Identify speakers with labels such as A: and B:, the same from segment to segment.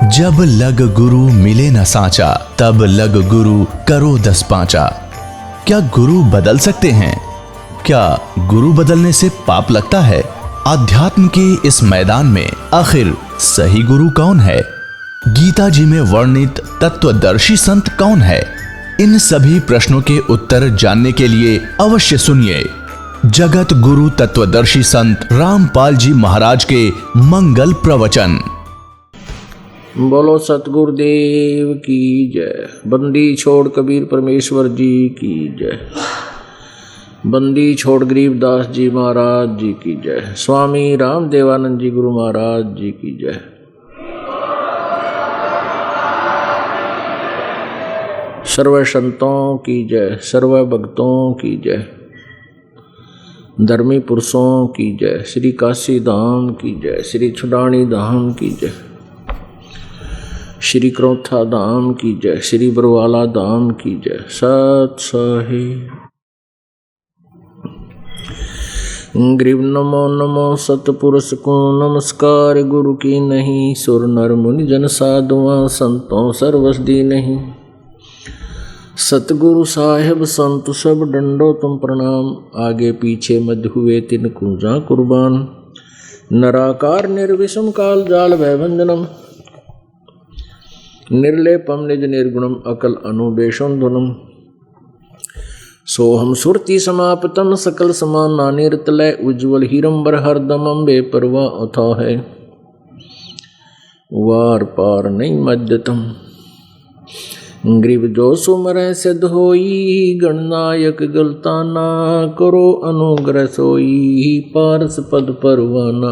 A: जब लग गुरु मिले न सांचा, तब लग गुरु करो 10 पांचा। क्या गुरु बदल सकते हैं? क्या गुरु बदलने से पाप लगता है? अध्यात्म के इस मैदान में आखिर सही गुरु कौन है? गीता जी में वर्णित तत्वदर्शी संत कौन है? इन सभी प्रश्नों के उत्तर जानने के लिए अवश्य सुनिए जगत गुरु तत्वदर्शी संत रामपाल जी महाराज के मंगल प्रवचन।
B: बोलो सतगुरुदेव की जय। बंदी छोड़ कबीर परमेश्वर जी की जय। बंदी छोड़ गरीबदास जी महाराज जी की जय। स्वामी राम देवानंद जी गुरु महाराज जी की जय। सर्व संतों की जय, सर्व भक्तों की जय, धर्मी पुरुषों की जय, श्री काशी धाम की जय, श्री छुडानी धाम की जय, श्री क्रोथा धाम की जय, श्री बरवाला धाम की जय। सत साहिब ग्रीव नमो नमो सतपुरुष को नमस्कार। गुरु की नहीं सुर नर मुनि जन साधुआ संतों सर्वस दी नहीं। सतगुरु साहेब संत सब डंडो तुम प्रणाम। आगे पीछे मध्य हुए तिन कुंजा कुर्बान। नराकार निर्विषम काल जाल भयभंजनम। निर्लेपम निज निर्गुणम अकल अनुबेशम धुनम। सोहम सुरति समापतम सकल समान नानिरतलय। उज्ज्वल हीरंबर हरदमम बेपरवा अथा है। वार पार नहीं मध्यतम। ग्रीव जो सुमर सिद्ध होई। गणनायक गलता ना करो अनुग्रह सोई। पारस पद परवाना।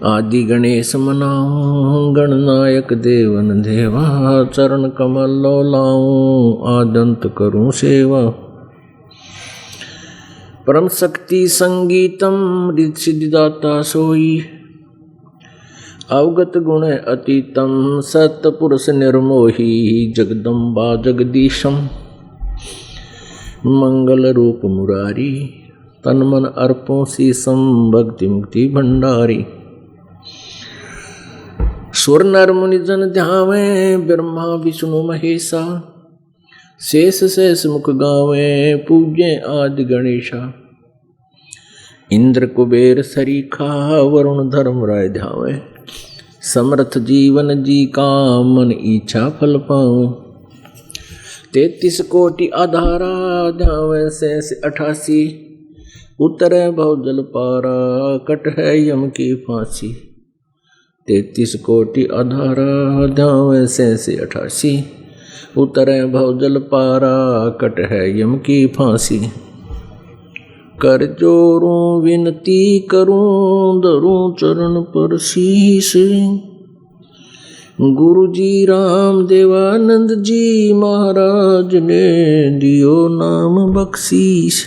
B: आदि गणेश मनाऊं गणनायक देवन देवा। चरण कमल लो लाऊं आदंत करूं सेवा। परम शक्ति संगीतम सिद्धिदाता सोई। अवगत गुण अतीतम सतपुरुष निर्मोही। जगदम्बा जगदीशम मंगल रूप मुरारी। तन मन अर्पों शीसम भक्ति मुक्ति भंडारी। सुर नर मुनि जन ध्यावे ब्रह्मा विष्णु महेशा। शेष शेष मुख गावे पूज्य आदि गणेशा। इंद्र कुबेर सरीखा वरुण धर्म राय ध्यावे। समर्थ जीवन जी का मन इच्छा फल पाऊं। 33 कोटि आधारा ध्यावे शेष 88। उतरे भव जल पारा कट है यम की फांसी। 33 कोटि आधारा ध्यावे शेष 88। उतरे भव जल पारा कट है यम की फांसी। कर जोरूं विनती करूं धरूं चरण पर शीश। गुरु जी राम देवानंद जी महाराज ने दियो नाम बख्शीश।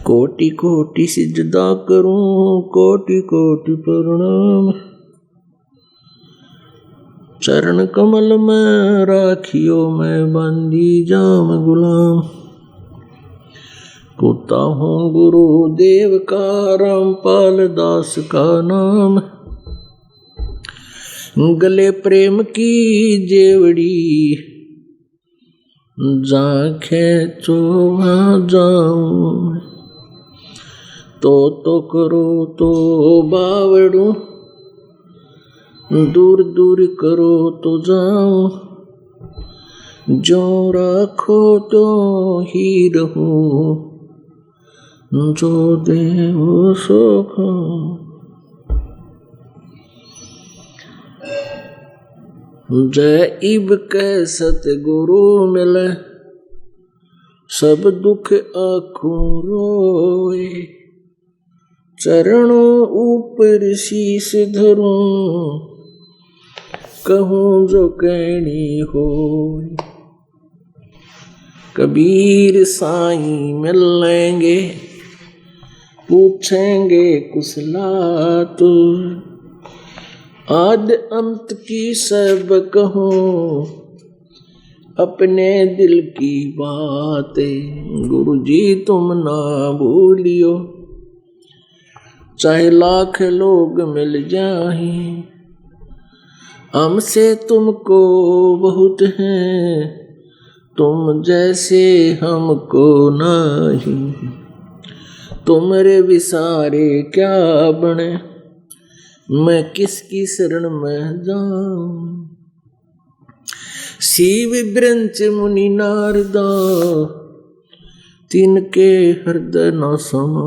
B: कोटि कोटि सिजदा करूं कोटि कोटि प्रणाम। चरण कमल में राखियो मैं बंदी जाम गुलाम। पुता हूँ गुरु देव का रामपाल दास का नाम। गले प्रेम की जेवड़ी जांखें चोभा जाऊं। तो करो तो बावड़ू दूर दूर करो तो जाऊं। जो राखो तो ही रहूं जो देव सो खाऊं। जय इब कै सतगुरु मिले सब दुख आँखों रोए। चरणों ऊपर शीश धरूं कहूँ जो कहनी हो। कबीर साईं मिल लेंगे पूछेंगे कुशलात। आद अंत की सब कहूँ अपने दिल की बातें। गुरु जी तुम ना भूलियो चाहे लाख लोग मिल जाए, हमसे तुमको बहुत हैं, तुम जैसे हमको नहीं। तुमरे विसारे क्या बने, मैं किसकी शरण में जाऊं। शिव ब्रंच मुनि नारदा, तिनके हृदय न समा।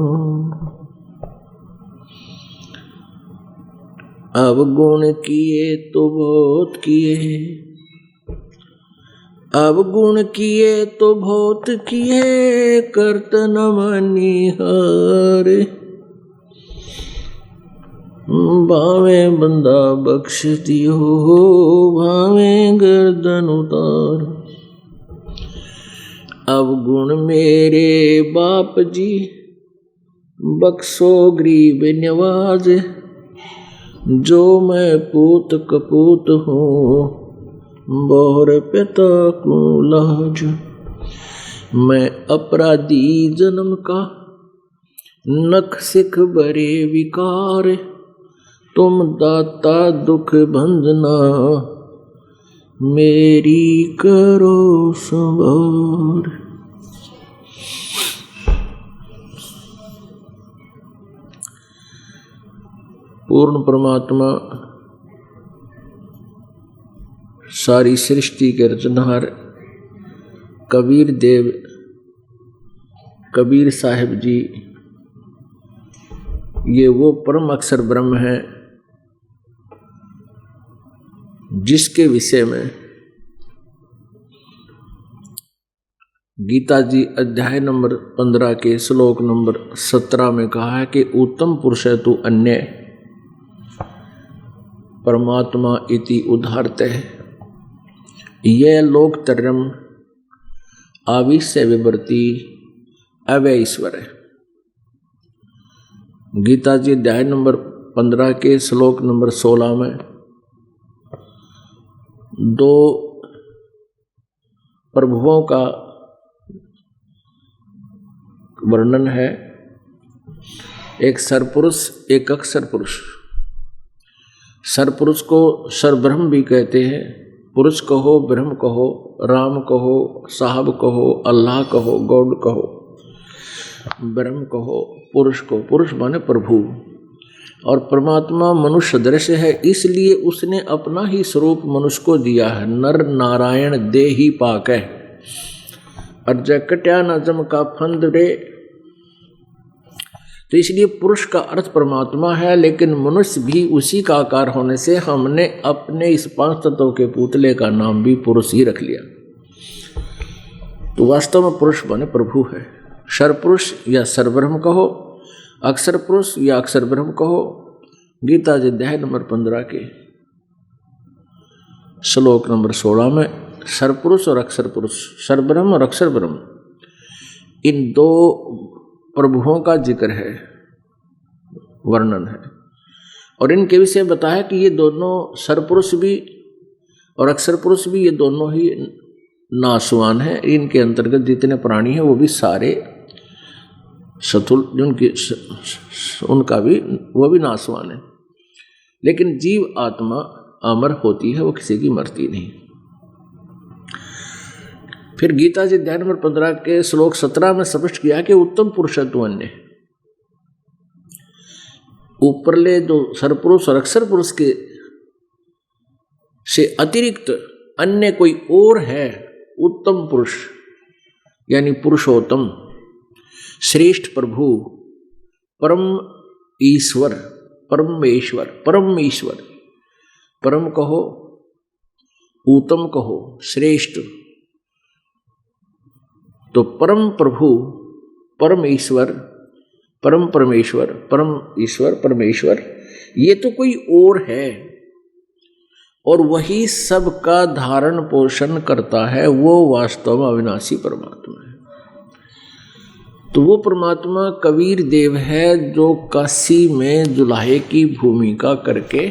B: अवगुण किए तो बहुत किए, अवगुण किए तो बहुत किए, करत न मानी हारे। भावे बंदा बख्श दियो, भावे गर्दन उतार। अवगुण मेरे बाप जी, बख्शो गरीब नवाज। जो मैं पूत कपूत हूँ, बोर पिता को लाज। मैं अपराधी जन्म का, नख सिख भरे विकार। तुम दाता दुख भंजना, मेरी करो संभार। पूर्ण परमात्मा सारी सृष्टि के रचनहार कबीर देव, कबीर साहिब जी, ये वो परम अक्षर ब्रह्म है जिसके विषय में गीता जी अध्याय नंबर 15 के श्लोक नंबर 17 में कहा है कि उत्तम पुरुष है तू अन्य परमात्मा इति उदाहरते है। यह लोकत्रयम् आविश्य विवर्ती अव्यय ईश्वर है। गीता जी अध्याय नंबर 15 के श्लोक नंबर 16 में दो प्रभुओं का वर्णन है, एक सरपुरुष एक अक्षर पुरुष। सरपुरुष को सरब्रह्म भी कहते हैं। पुरुष कहो, ब्रह्म कहो, राम कहो, साहब कहो, अल्लाह कहो, गॉड कहो, ब्रह्म कहो, पुरुष को। पुरुष माने प्रभु। और परमात्मा मनुष्य दृश्य है, इसलिए उसने अपना ही स्वरूप मनुष्य को दिया है। नर नारायण दे ही पाक है। और जकट्या न जम का फंद रे, तो इसलिए पुरुष का अर्थ परमात्मा है, लेकिन मनुष्य भी उसी का आकार होने से हमने अपने इस 5 तत्वों के पुतले का नाम भी पुरुष ही रख लिया। तो वास्तव में पुरुष माने प्रभु है। सरपुरुष या सरब्रह्म कहो, अक्षर पुरुष या अक्षर ब्रह्म कहो। गीता जी अध्याय नंबर 15 के श्लोक नंबर 16 में सरपुरुष और अक्षर पुरुष, सरब्रह्म और अक्षर ब्रह्म, इन दो प्रभुओं का जिक्र है, वर्णन है। और इनके विषय बताया कि ये दोनों सरपुरुष भी और अक्षर पुरुष भी, ये दोनों ही नासवान हैं। इनके अंतर्गत जितने प्राणी हैं वो भी सारे शत्रुल, उनका भी वो भी नासवान है। लेकिन जीव आत्मा अमर होती है, वो किसी की मरती नहीं। फिर गीता जी अध्याय नंबर 15 के श्लोक 17 में स्पष्ट किया कि उत्तम पुरुष है तू अन्य। ऊपरले जो सरपुरुष और अक्षर पुरुष के से अतिरिक्त अन्य कोई और है उत्तम पुरुष, यानी पुरुषोत्तम, श्रेष्ठ प्रभु, परम ईश्वर, परमेश्वर, परम ईश्वर। परम कहो, उत्तम कहो, श्रेष्ठ। तो परम प्रभु, परम ईश्वर, परम परमेश्वर, परम ईश्वर, परमेश्वर, ये तो कोई और है और वही सबका धारण पोषण करता है। वो वास्तव में अविनाशी परमात्मा है। तो वो परमात्मा कबीर देव है जो काशी में जुलाहे की भूमिका करके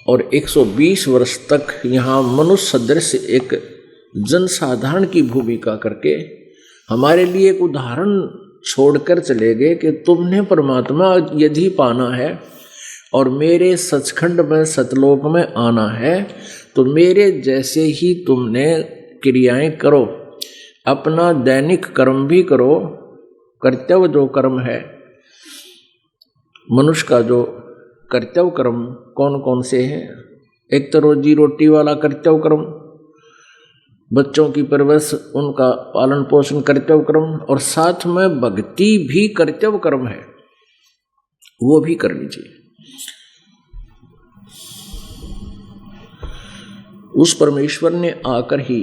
B: और 120 वर्ष तक यहाँ मनुष्य सदृश एक जनसाधारण की भूमिका करके हमारे लिए एक उदाहरण छोड़कर चले गए कि तुमने परमात्मा यदि पाना है और मेरे सचखंड में सतलोक में आना है तो मेरे जैसे ही तुमने क्रियाएं करो, अपना दैनिक कर्म भी करो। कर्तव्य जो कर्म है मनुष्य का, जो कर्तव्य कर्म कौन कौन से हैं? एक तो रोजी रोटी वाला कर्तव्य कर्म, बच्चों की परवरिश, उनका पालन पोषण कर्तव्य कर्म, और साथ में भक्ति भी कर्तव्य कर्म है, वो भी करनी चाहिए। उस परमेश्वर ने आकर ही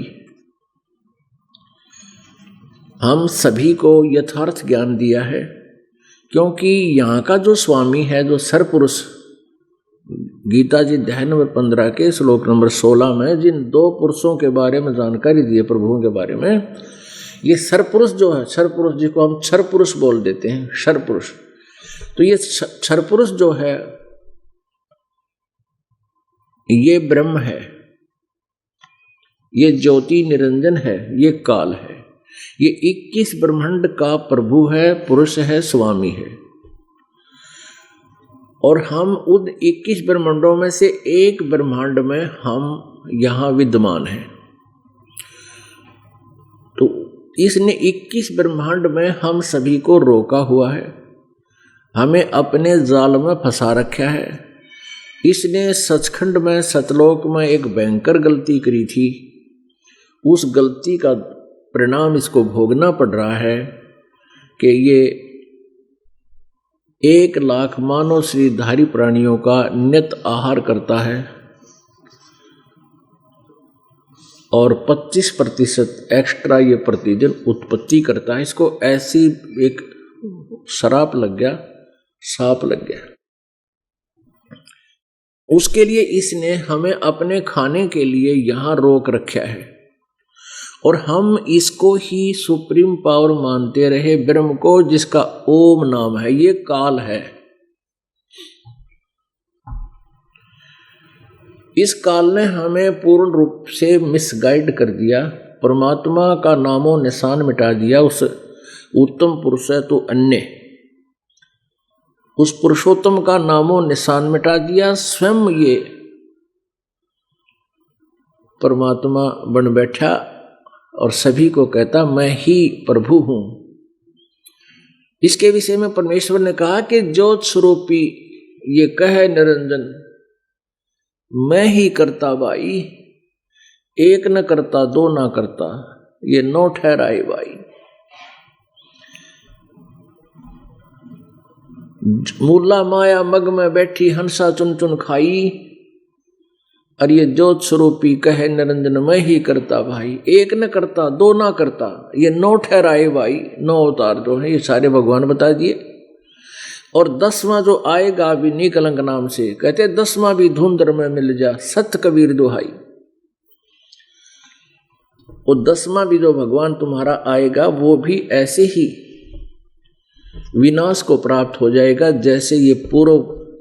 B: हम सभी को यथार्थ ज्ञान दिया है, क्योंकि यहाँ का जो स्वामी है, जो सरपुरुष, गीता जी अध्याय नंबर 15 के श्लोक नंबर 16 में जिन दो पुरुषों के बारे में जानकारी दी है, प्रभुओं के बारे में, ये सरपुरुष जो है, सरपुरुष जिसको हम क्षर पुरुष बोल देते हैं, क्षर पुरुष, तो ये क्षर पुरुष जो है ये ब्रह्म है, ये ज्योति निरंजन है, ये काल है, ये 21 ब्रह्मांड का प्रभु है, पुरुष है, स्वामी है। और हम उन 21 ब्रह्मांडों में से एक ब्रह्मांड में हम यहाँ विद्यमान हैं। तो इसने 21 ब्रह्मांड में हम सभी को रोका हुआ है, हमें अपने जाल में फंसा रखा है। इसने सचखंड में, सतलोक में एक भयंकर गलती करी थी, उस गलती का परिणाम इसको भोगना पड़ रहा है कि ये 1 लाख मानव शरीरधारी प्राणियों का नित आहार करता है और 25% एक्स्ट्रा ये प्रतिदिन उत्पत्ति करता है। इसको ऐसी एक श्राप लग गया, साप लग गया। उसके लिए इसने हमें अपने खाने के लिए यहाँ रोक रखा है और हम इसको ही सुप्रीम पावर मानते रहे, ब्रह्म को, जिसका ओम नाम है। ये काल है। इस काल ने हमें पूर्ण रूप से मिसगाइड कर दिया, परमात्मा का नामो निशान मिटा दिया। उस उत्तम पुरुष है तो अन्य, उस पुरुषोत्तम का नामो निशान मिटा दिया। स्वयं ये परमात्मा बन बैठा और सभी को कहता मैं ही प्रभु हूं। इसके विषय में परमेश्वर ने कहा कि ज्योत स्वरूपी ये कहे निरंजन, मैं ही करता भाई, एक न करता दो ना करता, ये नो ठहराए भाई। मूला माया मग में बैठी हंसा चुन चुन खाई, और ये ज्योत स्वरूपी कहे निरंजन मैं ही करता भाई, एक न करता दो ना करता, ये 9 ठहराए भाई। 9 अवतार जो है ये सारे भगवान बता दिए। और 10वां जो आएगा अभी निकलंक नाम से, कहते 10वां भी धुंधर में मिल जा, सत कबीर दुहाई। और 10वां भी जो भगवान तुम्हारा आएगा वो भी ऐसे ही विनाश को प्राप्त हो जाएगा जैसे ये पूर्व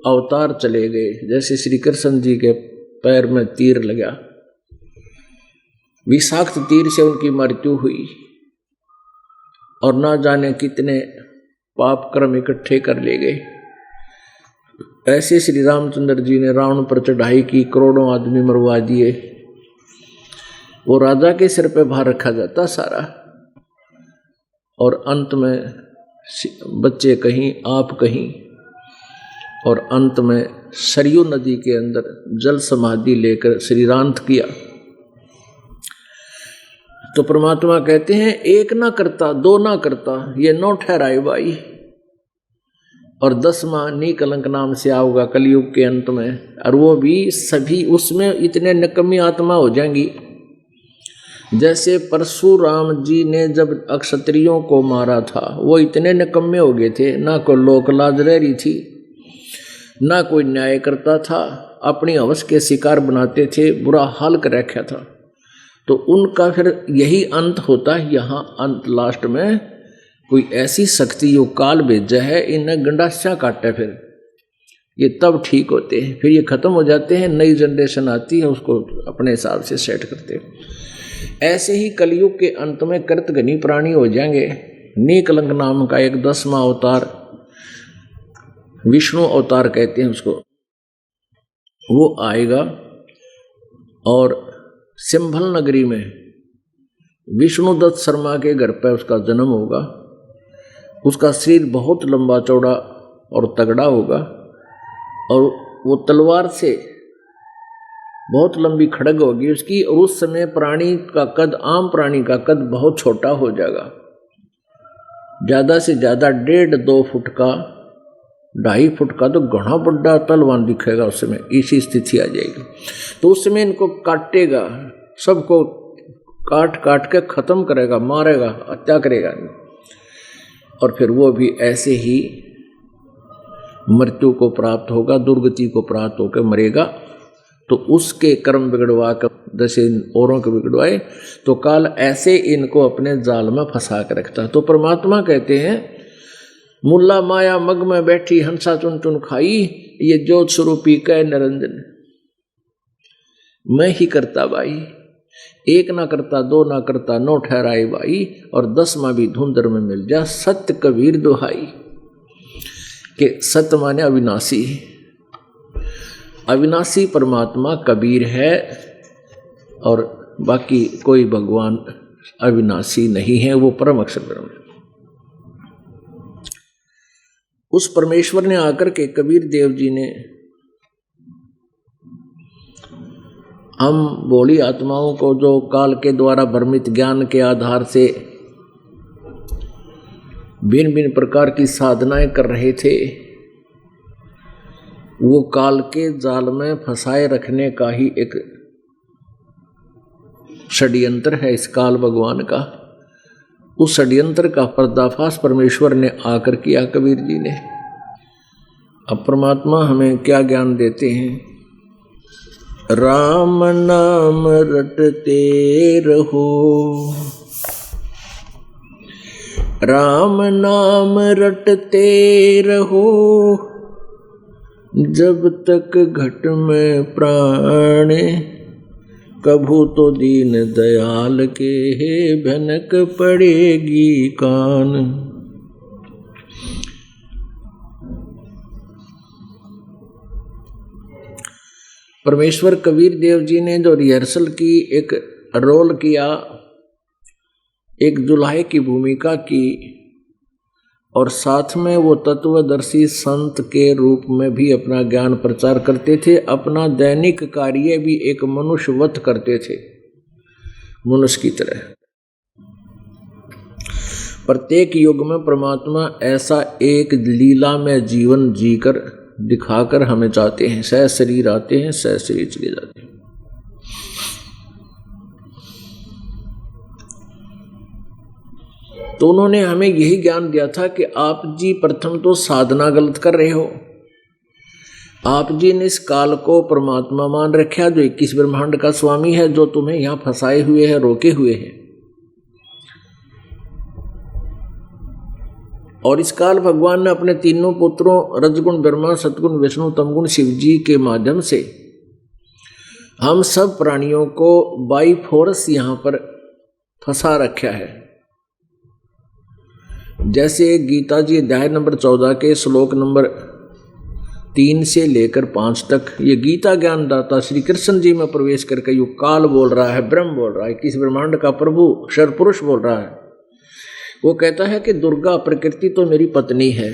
B: अवतार चले गए। जैसे श्री कृष्ण जी के पैर में तीर लगा, विषाक्त तीर से उनकी मृत्यु हुई और ना जाने कितने पाप कर्म इकट्ठे कर ले गए। ऐसे श्री रामचंद्र जी ने रावण पर चढ़ाई की, करोड़ों आदमी मरवा दिए। वो राजा के सिर पे भार रखा जाता सारा, और अंत में बच्चे कहीं, आप कहीं, और अंत में सरयू नदी के अंदर जल समाधि लेकर श्रीरांत किया। तो परमात्मा कहते हैं एक ना करता दो ना करता, ये 9 ठहराए भाई। और 10वां निकलंक नाम से आओगा कलयुग के अंत में, और वो भी सभी उसमें इतने निकम्मी आत्मा हो जाएंगी। जैसे परशुराम जी ने जब अक्षत्रियों को मारा था, वो इतने निकम्मे हो गए थे, ना कोई लोक लाज रह रही थी, ना कोई न्याय करता था, अपनी हवस के शिकार बनाते थे, बुरा हाल कर रखा था। तो उनका फिर यही अंत होता है। यहाँ अंत लास्ट में कोई ऐसी शक्ति जो काल भेजा है, इन्हें गंडासा काटे, फिर ये तब ठीक होते हैं, फिर ये खत्म हो जाते हैं। नई जनरेशन आती है, उसको अपने हिसाब से सेट करते हैं। ऐसे ही कलयुग के अंत में कृतघ्नी प्राणी हो जाएंगे, नीकलंक नाम का एक 10वां अवतार, विष्णु अवतार कहते हैं उसको, वो आएगा और सिंभल नगरी में विष्णुदत्त शर्मा के घर पर उसका जन्म होगा। उसका शरीर बहुत लंबा चौड़ा और तगड़ा होगा और वो तलवार से बहुत लंबी खड़ग होगी उसकी, और उस समय प्राणी का कद, आम प्राणी का कद बहुत छोटा हो जाएगा, ज़्यादा से ज़्यादा 1.5-2 फुट का, 2.5 फुट का, तो घना बड़ा तलवार दिखेगा उस समय, इसी स्थिति आ जाएगी। तो उस समय इनको काटेगा, सबको काट काट के खत्म करेगा, मारेगा, हत्या करेगा, और फिर वो भी ऐसे ही मृत्यु को प्राप्त होगा, दुर्गति को प्राप्त होकर मरेगा। तो उसके कर्म बिगड़वा कर जैसे औरों के बिगड़वाए, तो काल ऐसे इनको अपने जाल में फंसा कर रखता। तो परमात्मा कहते हैं, मुल्ला माया मग में बैठी हंसा चुन चुन खाई, ये ज्योत स्वरूपी कह निरंजन, मैं ही करता भाई, एक ना करता, 2 ना करता, 9 ठहराए भाई, और 10वां भी धुंधर में मिल जा, सत्य कबीर दुहाई। कि सत्य माने अविनाशी, अविनाशी परमात्मा कबीर है, और बाकी कोई भगवान अविनाशी नहीं है, वो परम अक्षर ब्रह्म है। उस परमेश्वर ने आकर के कबीर देव जी ने हम भोली आत्माओं को, जो काल के द्वारा भ्रमित ज्ञान के आधार से भिन्न भिन्न प्रकार की साधनाएं कर रहे थे, वो काल के जाल में फंसाए रखने का ही एक षड्यंत्र है इस काल भगवान का। उस षड्यंत्र का पर्दाफाश परमेश्वर ने आकर किया कबीर जी ने। अब परमात्मा हमें क्या ज्ञान देते हैं? राम नाम रटते रहो, राम नाम रटते रहो, जब तक घट में प्राण, कभू तो दीन दयाल के भनक पड़ेगी कान। परमेश्वर कबीर देव जी ने जो रिहर्सल की, एक रोल किया, एक दुल्हे की भूमिका की, और साथ में वो तत्वदर्शी संत के रूप में भी अपना ज्ञान प्रचार करते थे। अपना दैनिक कार्य भी एक मनुष्यवत करते थे, मनुष्य की तरह। प्रत्येक युग में परमात्मा ऐसा एक लीला में जीवन जीकर दिखाकर हमें चाहते हैं। सह शरीर आते हैं, सह शरीर चले जाते हैं। तो उन्होंने हमें यही ज्ञान दिया था कि आप जी प्रथम तो साधना गलत कर रहे हो। आप जी ने इस काल को परमात्मा मान रखा, जो 21 ब्रह्मांड का स्वामी है, जो तुम्हें यहां फंसाए हुए है, रोके हुए है। और इस काल भगवान ने अपने तीनों पुत्रों रजगुण ब्रह्मा, सतगुण विष्णु, तमगुण शिव जी के माध्यम से हम सब प्राणियों को बाई फोर्स यहां पर फंसा रखा है। जैसे गीता जी अध्याय नंबर 14 के श्लोक नंबर 3 से लेकर 5 तक ये गीता ज्ञानदाता श्री कृष्ण जी में प्रवेश करके यू काल बोल रहा है, ब्रह्म बोल रहा है, किस ब्रह्मांड का प्रभु सर्वपुरुष बोल रहा है। वो कहता है कि दुर्गा प्रकृति तो मेरी पत्नी है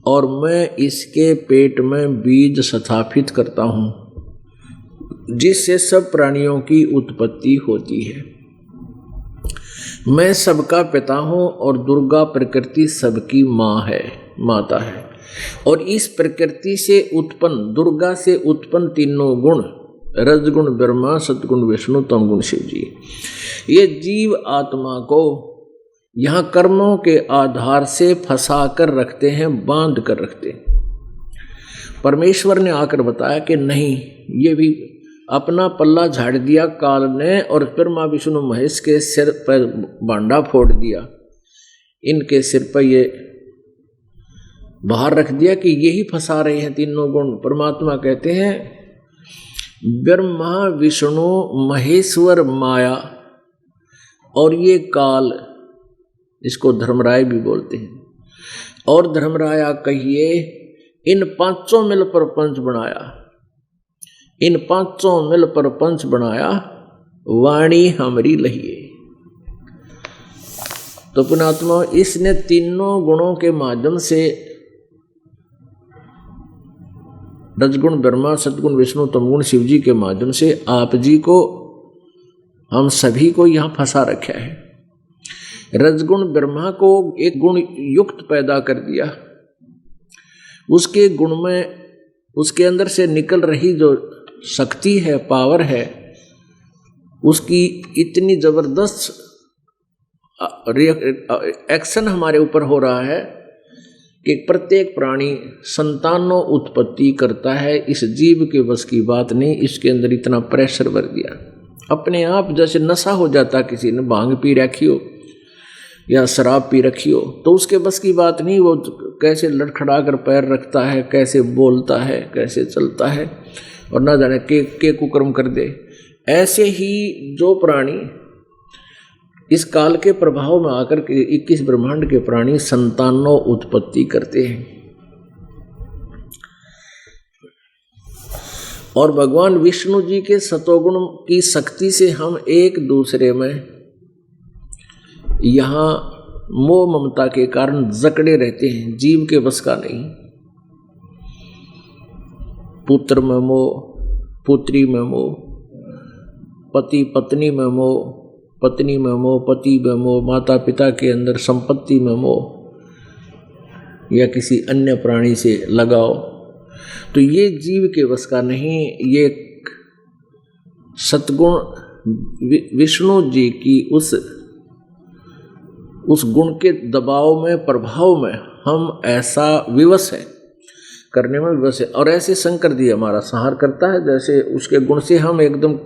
B: और मैं इसके पेट में बीज स्थापित करता हूँ जिससे सब प्राणियों की उत्पत्ति होती है। मैं सबका पिता हूँ और दुर्गा प्रकृति सबकी माँ है, माता है। और इस प्रकृति से उत्पन्न, दुर्गा से उत्पन्न तीनों गुण, रजगुण ब्रह्मा, सतगुण विष्णु, तमगुण शिव जी, ये जीव आत्मा को यहाँ कर्मों के आधार से फंसा कर रखते हैं, बांध कर रखते हैं। परमेश्वर ने आकर बताया कि नहीं, ये भी अपना पल्ला झाड़ दिया काल ने और ब्रह्मा विष्णु महेश के सिर पर बांडा फोड़ दिया, इनके सिर पर ये बाहर रख दिया कि यही फंसा रहे हैं तीनों गुण। परमात्मा कहते हैं ब्रह्मा विष्णु महेश्वर माया और ये काल, इसको धर्मराय भी बोलते हैं। और धर्मराया कहिए इन पांचों मिल पर पंच बनाया, इन पांचों मिल पर पंच बनाया, वाणी हमरी लहिए। तो पुणात्मा इसने तीनों गुणों के माध्यम से रजगुण ब्रह्मा, सतगुण विष्णु, तमगुण शिव जी के माध्यम से आप जी को, हम सभी को यहां फंसा रखा है। रजगुण ब्रह्मा को एक गुण युक्त पैदा कर दिया, उसके गुण में, उसके अंदर से निकल रही जो शक्ति है, पावर है, उसकी इतनी जबरदस्त एक्शन हमारे ऊपर हो रहा है कि प्रत्येक प्राणी संतानों उत्पत्ति करता है। इस जीव के बस की बात नहीं, इसके अंदर इतना प्रेशर भर दिया, अपने आप जैसे नशा हो जाता, किसी ने भांग पी रखी हो या शराब पी रखी हो तो उसके बस की बात नहीं, वो कैसे लड़खड़ा कर पैर रखता है, कैसे बोलता है, कैसे चलता है, और ना जाने के कुकर्म कर दे। ऐसे ही जो प्राणी इस काल के प्रभाव में आकर के 21 ब्रह्मांड के प्राणी संतानों उत्पत्ति करते हैं। और भगवान विष्णु जी के सतोगुण की शक्ति से हम एक दूसरे में यहाँ मोह ममता के कारण जकड़े रहते हैं, जीव के बस का नहीं। पुत्र में मोह, पुत्री में मोह, पति पत्नी में मोह, पत्नी में मोह, पति में मोह, माता पिता के अंदर संपत्ति में मोह, या किसी अन्य प्राणी से लगाओ, तो ये जीव के बस का नहीं। ये सतगुण विष्णु जी की उस गुण के दबाव में, प्रभाव में हम ऐसा विवश है, करने में विवश है। और ऐसे शंकर जी हमारा संहार करता है, जैसे उसके गुण से हम एकदम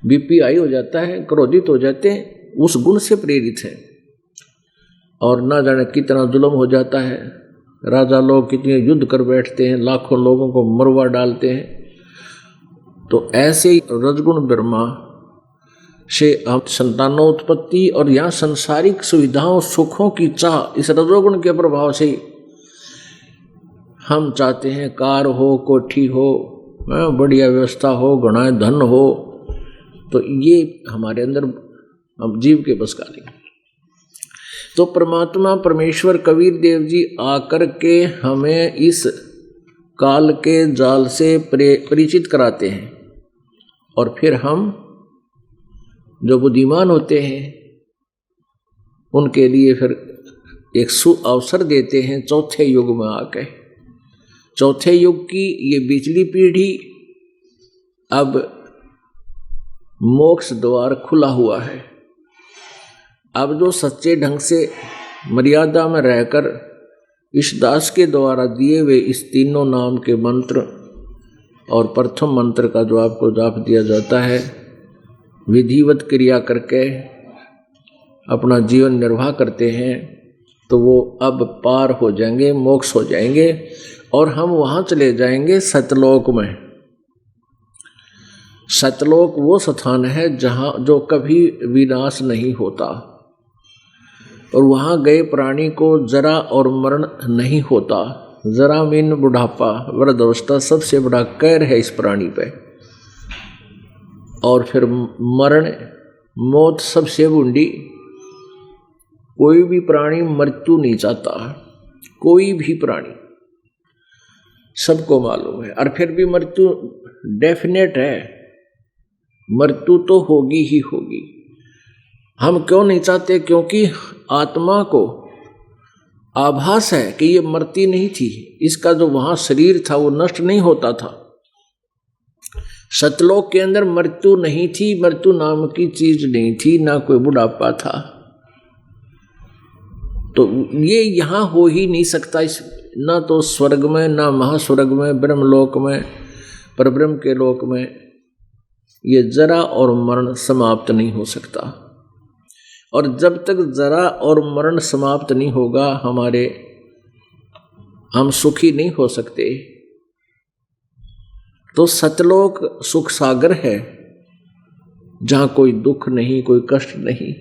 B: बीपी हाई हो जाता है, क्रोधित हो जाते हैं, उस गुण से प्रेरित है। और ना जाने कितना जुल्म हो जाता है, राजा लोग कितने युद्ध कर बैठते हैं, लाखों लोगों को मरवा डालते हैं। तो ऐसे ही रजगुण ब्रह्मा से हम संतानों उत्पत्ति और यहाँ संसारिक सुविधाओं सुखों की चाह, इस रजोगुण के प्रभाव से हम चाहते हैं कार हो, कोठी हो, बढ़िया व्यवस्था हो, घना धन हो, तो ये हमारे अंदर हम जीव के बस का नहीं। तो परमात्मा परमेश्वर कबीर देव जी आकर के हमें इस काल के जाल से परिचित कराते हैं, और फिर हम जो बुद्धिमान होते हैं उनके लिए फिर एक अवसर देते हैं चौथे युग में आके। चौथे युग की ये बिजली पीढ़ी, अब मोक्ष द्वार खुला हुआ है। अब जो सच्चे ढंग से मर्यादा में रहकर इस दास के द्वारा दिए हुए इस तीनों नाम के मंत्र और प्रथम मंत्र का जो आपको जाप दिया जाता है, विधिवत क्रिया करके अपना जीवन निर्वाह करते हैं, तो वो अब पार हो जाएंगे, मोक्ष हो जाएंगे, और हम वहाँ चले जाएंगे सतलोक में। सतलोक वो स्थान है जहाँ जो कभी विनाश नहीं होता, और वहाँ गए प्राणी को जरा और मरण नहीं होता। जरा मीन बुढ़ापा, वृद्धावस्था सबसे बड़ा कहर है इस प्राणी पे, और फिर मरण, मौत सबसे बूंदी। कोई भी प्राणी मृत्यु नहीं चाहता, कोई भी प्राणी, सबको मालूम है। और फिर भी मृत्यु डेफिनेट है, मृत्यु तो होगी ही होगी। हम क्यों नहीं चाहते? क्योंकि आत्मा को आभास है कि ये मरती नहीं थी, इसका जो वहां शरीर था वो नष्ट नहीं होता था। सतलोक के अंदर मृत्यु नहीं थी, मृत्यु नाम की चीज नहीं थी, ना कोई बुढ़ापा था। तो ये यहां हो ही नहीं सकता, इस ना तो स्वर्ग में, ना महास्वर्ग में, ब्रह्मलोक में, परब्रह्म के लोक में ये जरा और मरण समाप्त नहीं हो सकता। और जब तक जरा और मरण समाप्त नहीं होगा, हम सुखी नहीं हो सकते। तो सतलोक सुख सागर है, जहाँ कोई दुख नहीं, कोई कष्ट नहीं।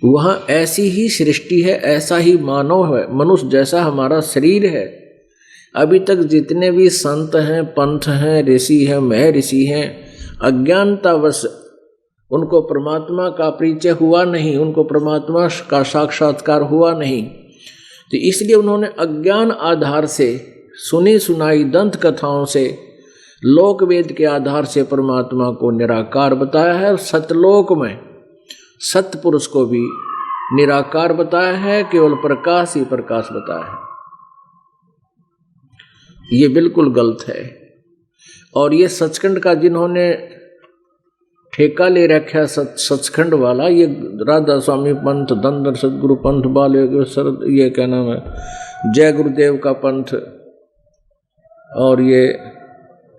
B: वहाँ ऐसी ही सृष्टि है, ऐसा ही मानव है, मनुष्य जैसा हमारा शरीर है। अभी तक जितने भी संत हैं, पंथ हैं, ऋषि हैं, महर्षि हैं, अज्ञानतावश उनको परमात्मा का परिचय हुआ नहीं, उनको परमात्मा का साक्षात्कार हुआ नहीं, तो इसलिए उन्होंने अज्ञान आधार से सुनी सुनाई दंत कथाओं से, लोक वेद के आधार से परमात्मा को निराकार बताया है। और सतलोक में सतपुरुष को भी निराकार बताया है, केवल प्रकाश ही प्रकाश बताया है। ये बिल्कुल गलत है। और ये सचखंड का जिन्होंने ठेका ले रखा सचखंड वाला, ये राधा स्वामी पंथ, धनधर सदगुरु पंथ, बाल ये क्या नाम है, जय गुरुदेव का पंथ, और ये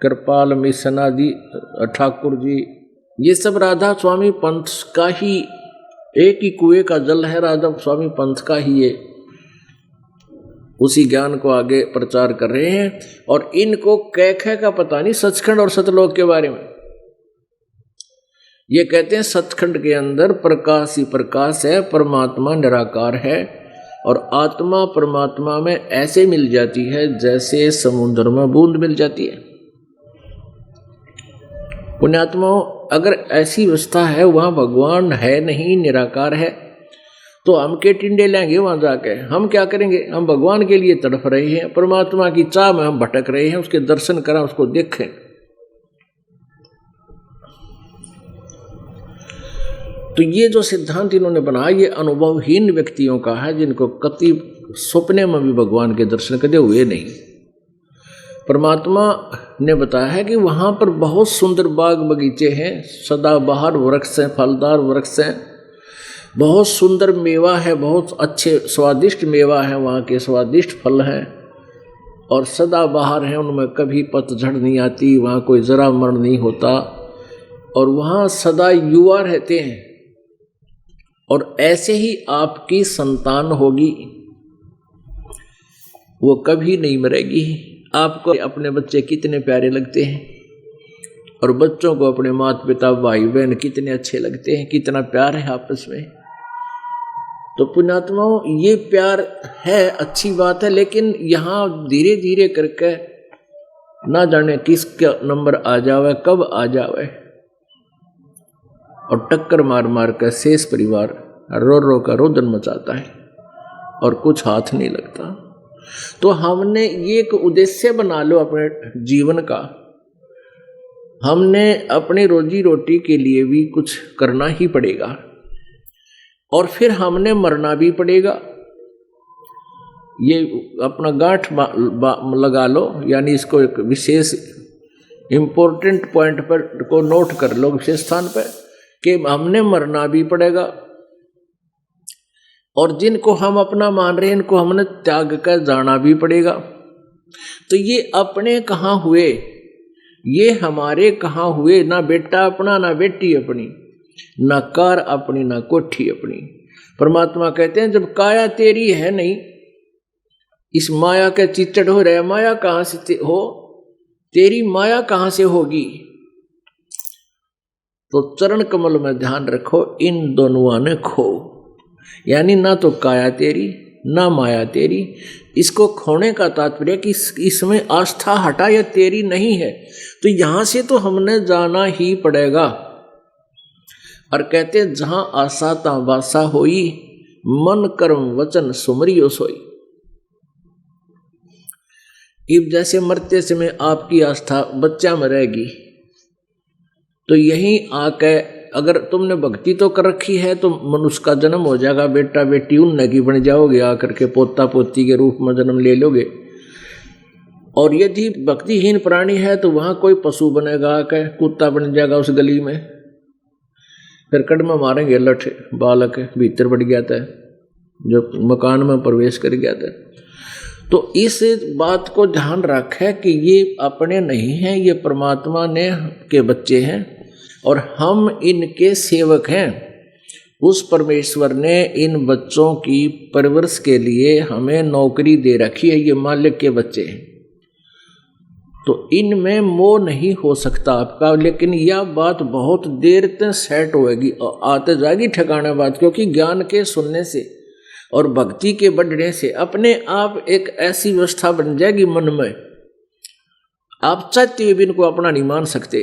B: कृपाल मिशन आदि ठाकुर जी, ये सब राधा स्वामी पंथ का ही, एक ही कुएं का जल है, राधा स्वामी पंथ का ही ये उसी ज्ञान को आगे प्रचार कर रहे हैं। और इनको कैखे का पता नहीं सचखंड और सतलोक के बारे में। ये कहते हैं सचखंड के अंदर प्रकाश ही प्रकाश है, परमात्मा निराकार है, और आत्मा परमात्मा में ऐसे मिल जाती है जैसे समुद्र में बूंद मिल जाती है। पुण्यात्माओं, अगर ऐसी अवस्था है, वहां भगवान है नहीं, निराकार है, तो हम के टिंडे लेंगे वहां जाके? हम क्या करेंगे? हम भगवान के लिए तड़प रहे हैं, परमात्मा की चाह में हम भटक रहे हैं, उसके दर्शन करें, उसको देखें। तो ये जो सिद्धांत इन्होंने बनाया, ये अनुभवहीन व्यक्तियों का है, जिनको कति सपने में भी भगवान के दर्शन कदे हुए नहीं। परमात्मा ने बताया है कि वहाँ पर बहुत सुंदर बाग बगीचे हैं, सदाबहार वृक्ष हैं, फलदार वृक्ष हैं, बहुत सुंदर मेवा है, बहुत अच्छे स्वादिष्ट मेवा है, वहाँ के स्वादिष्ट फल हैं, और सदाबहार हैं, उनमें कभी पतझड़ नहीं आती, वहाँ कोई जरा मरण नहीं होता, और वहाँ सदा युवा रहते हैं। और ऐसे ही आपकी संतान होगी, वो कभी नहीं मरेगी। आपको अपने बच्चे कितने प्यारे लगते हैं, और बच्चों को अपने माता पिता भाई बहन कितने अच्छे लगते हैं, कितना प्यार है आपस में। तो पुण्यात्माओं, ये प्यार है, अच्छी बात है, लेकिन यहाँ धीरे धीरे करके ना जाने किसका नंबर आ जावे, कब आ जावे, और टक्कर मार मार कर शेष परिवार रो रो कर रोदन मचाता है, और कुछ हाथ नहीं लगता। तो हमने ये एक उद्देश्य बना लो अपने जीवन का, हमने अपनी रोजी रोटी के लिए भी कुछ करना ही पड़ेगा, और फिर हमने मरना भी पड़ेगा। ये अपना गांठ लगा लो, यानी इसको एक विशेष इम्पोर्टेंट पॉइंट पर को नोट कर लो, विशेष स्थान पर, कि हमने मरना भी पड़ेगा, और जिनको हम अपना मान रहे हैं इनको हमने त्याग कर जाना भी पड़ेगा। तो ये अपने कहाँ हुए, ये हमारे कहाँ हुए? ना बेटा अपना, ना बेटी अपनी, ना कार अपनी, ना कोठी अपनी। परमात्मा कहते हैं जब काया तेरी है नहीं, इस माया के चिचड़ हो रहे, माया कहाँ से हो, तेरी माया कहाँ से होगी? तो चरण कमल में ध्यान रखो, इन दोनों ने खो, यानी ना तो काया तेरी ना माया तेरी। इसको खोने का तात्पर्य कि इसमें आस्था हटा या तेरी नहीं है, तो यहां से तो हमने जाना ही पड़ेगा। और कहते जहां आशा ता वासा होई, मन कर्म वचन सुमरियो सोई। इब जैसे मरते समय आपकी आस्था बच्चा में रहेगी, तो यहीं आके अगर तुमने भक्ति तो कर रखी है तो मनुष्य का जन्म हो जाएगा, बेटा बेटी उन की बन जाओगे, आकर के पोता पोती के रूप में जन्म ले लोगे। और यदि भक्तिहीन प्राणी है तो वहां कोई पशु बनेगा, आके कुत्ता बन जाएगा उस गली में, फिर कदम मारेंगे लठ, बालक भीतर बढ़ गया था, जो मकान में प्रवेश कर गया था। तो इस बात को ध्यान रखें कि ये अपने नहीं हैं, ये परमात्मा ने के बच्चे हैं, और हम इनके सेवक हैं। उस परमेश्वर ने इन बच्चों की परवरिश के लिए हमें नौकरी दे रखी है, ये मालिक के बच्चे हैं। तो इनमें मोह नहीं हो सकता आपका। लेकिन यह बात बहुत देर तक सेट होएगी और आते जाएगी ठिकाना बात, क्योंकि ज्ञान के सुनने से और भक्ति के बढ़ने से अपने आप एक ऐसी व्यवस्था बन जाएगी मन में, आप चाहते हुए भी इनको अपना नहीं मान सकते।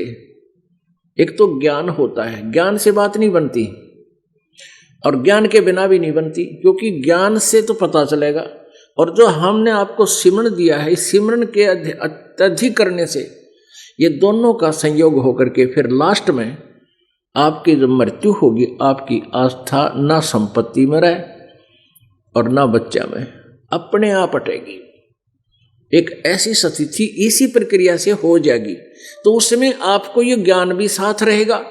B: एक तो ज्ञान होता है, ज्ञान से बात नहीं बनती और ज्ञान के बिना भी नहीं बनती, क्योंकि ज्ञान से तो पता चलेगा। और जो हमने आपको सिमरन दिया है, इस सिमरन के अत्यधिक करने से ये दोनों का संयोग होकर के फिर लास्ट में आपकी जो मृत्यु होगी, आपकी आस्था ना संपत्ति में रहे और ना बच्चा में, अपने आप हटेगी। एक ऐसी स्थिति इसी प्रक्रिया से हो जाएगी। तो उसमें आपको ये ज्ञान भी साथ रहेगा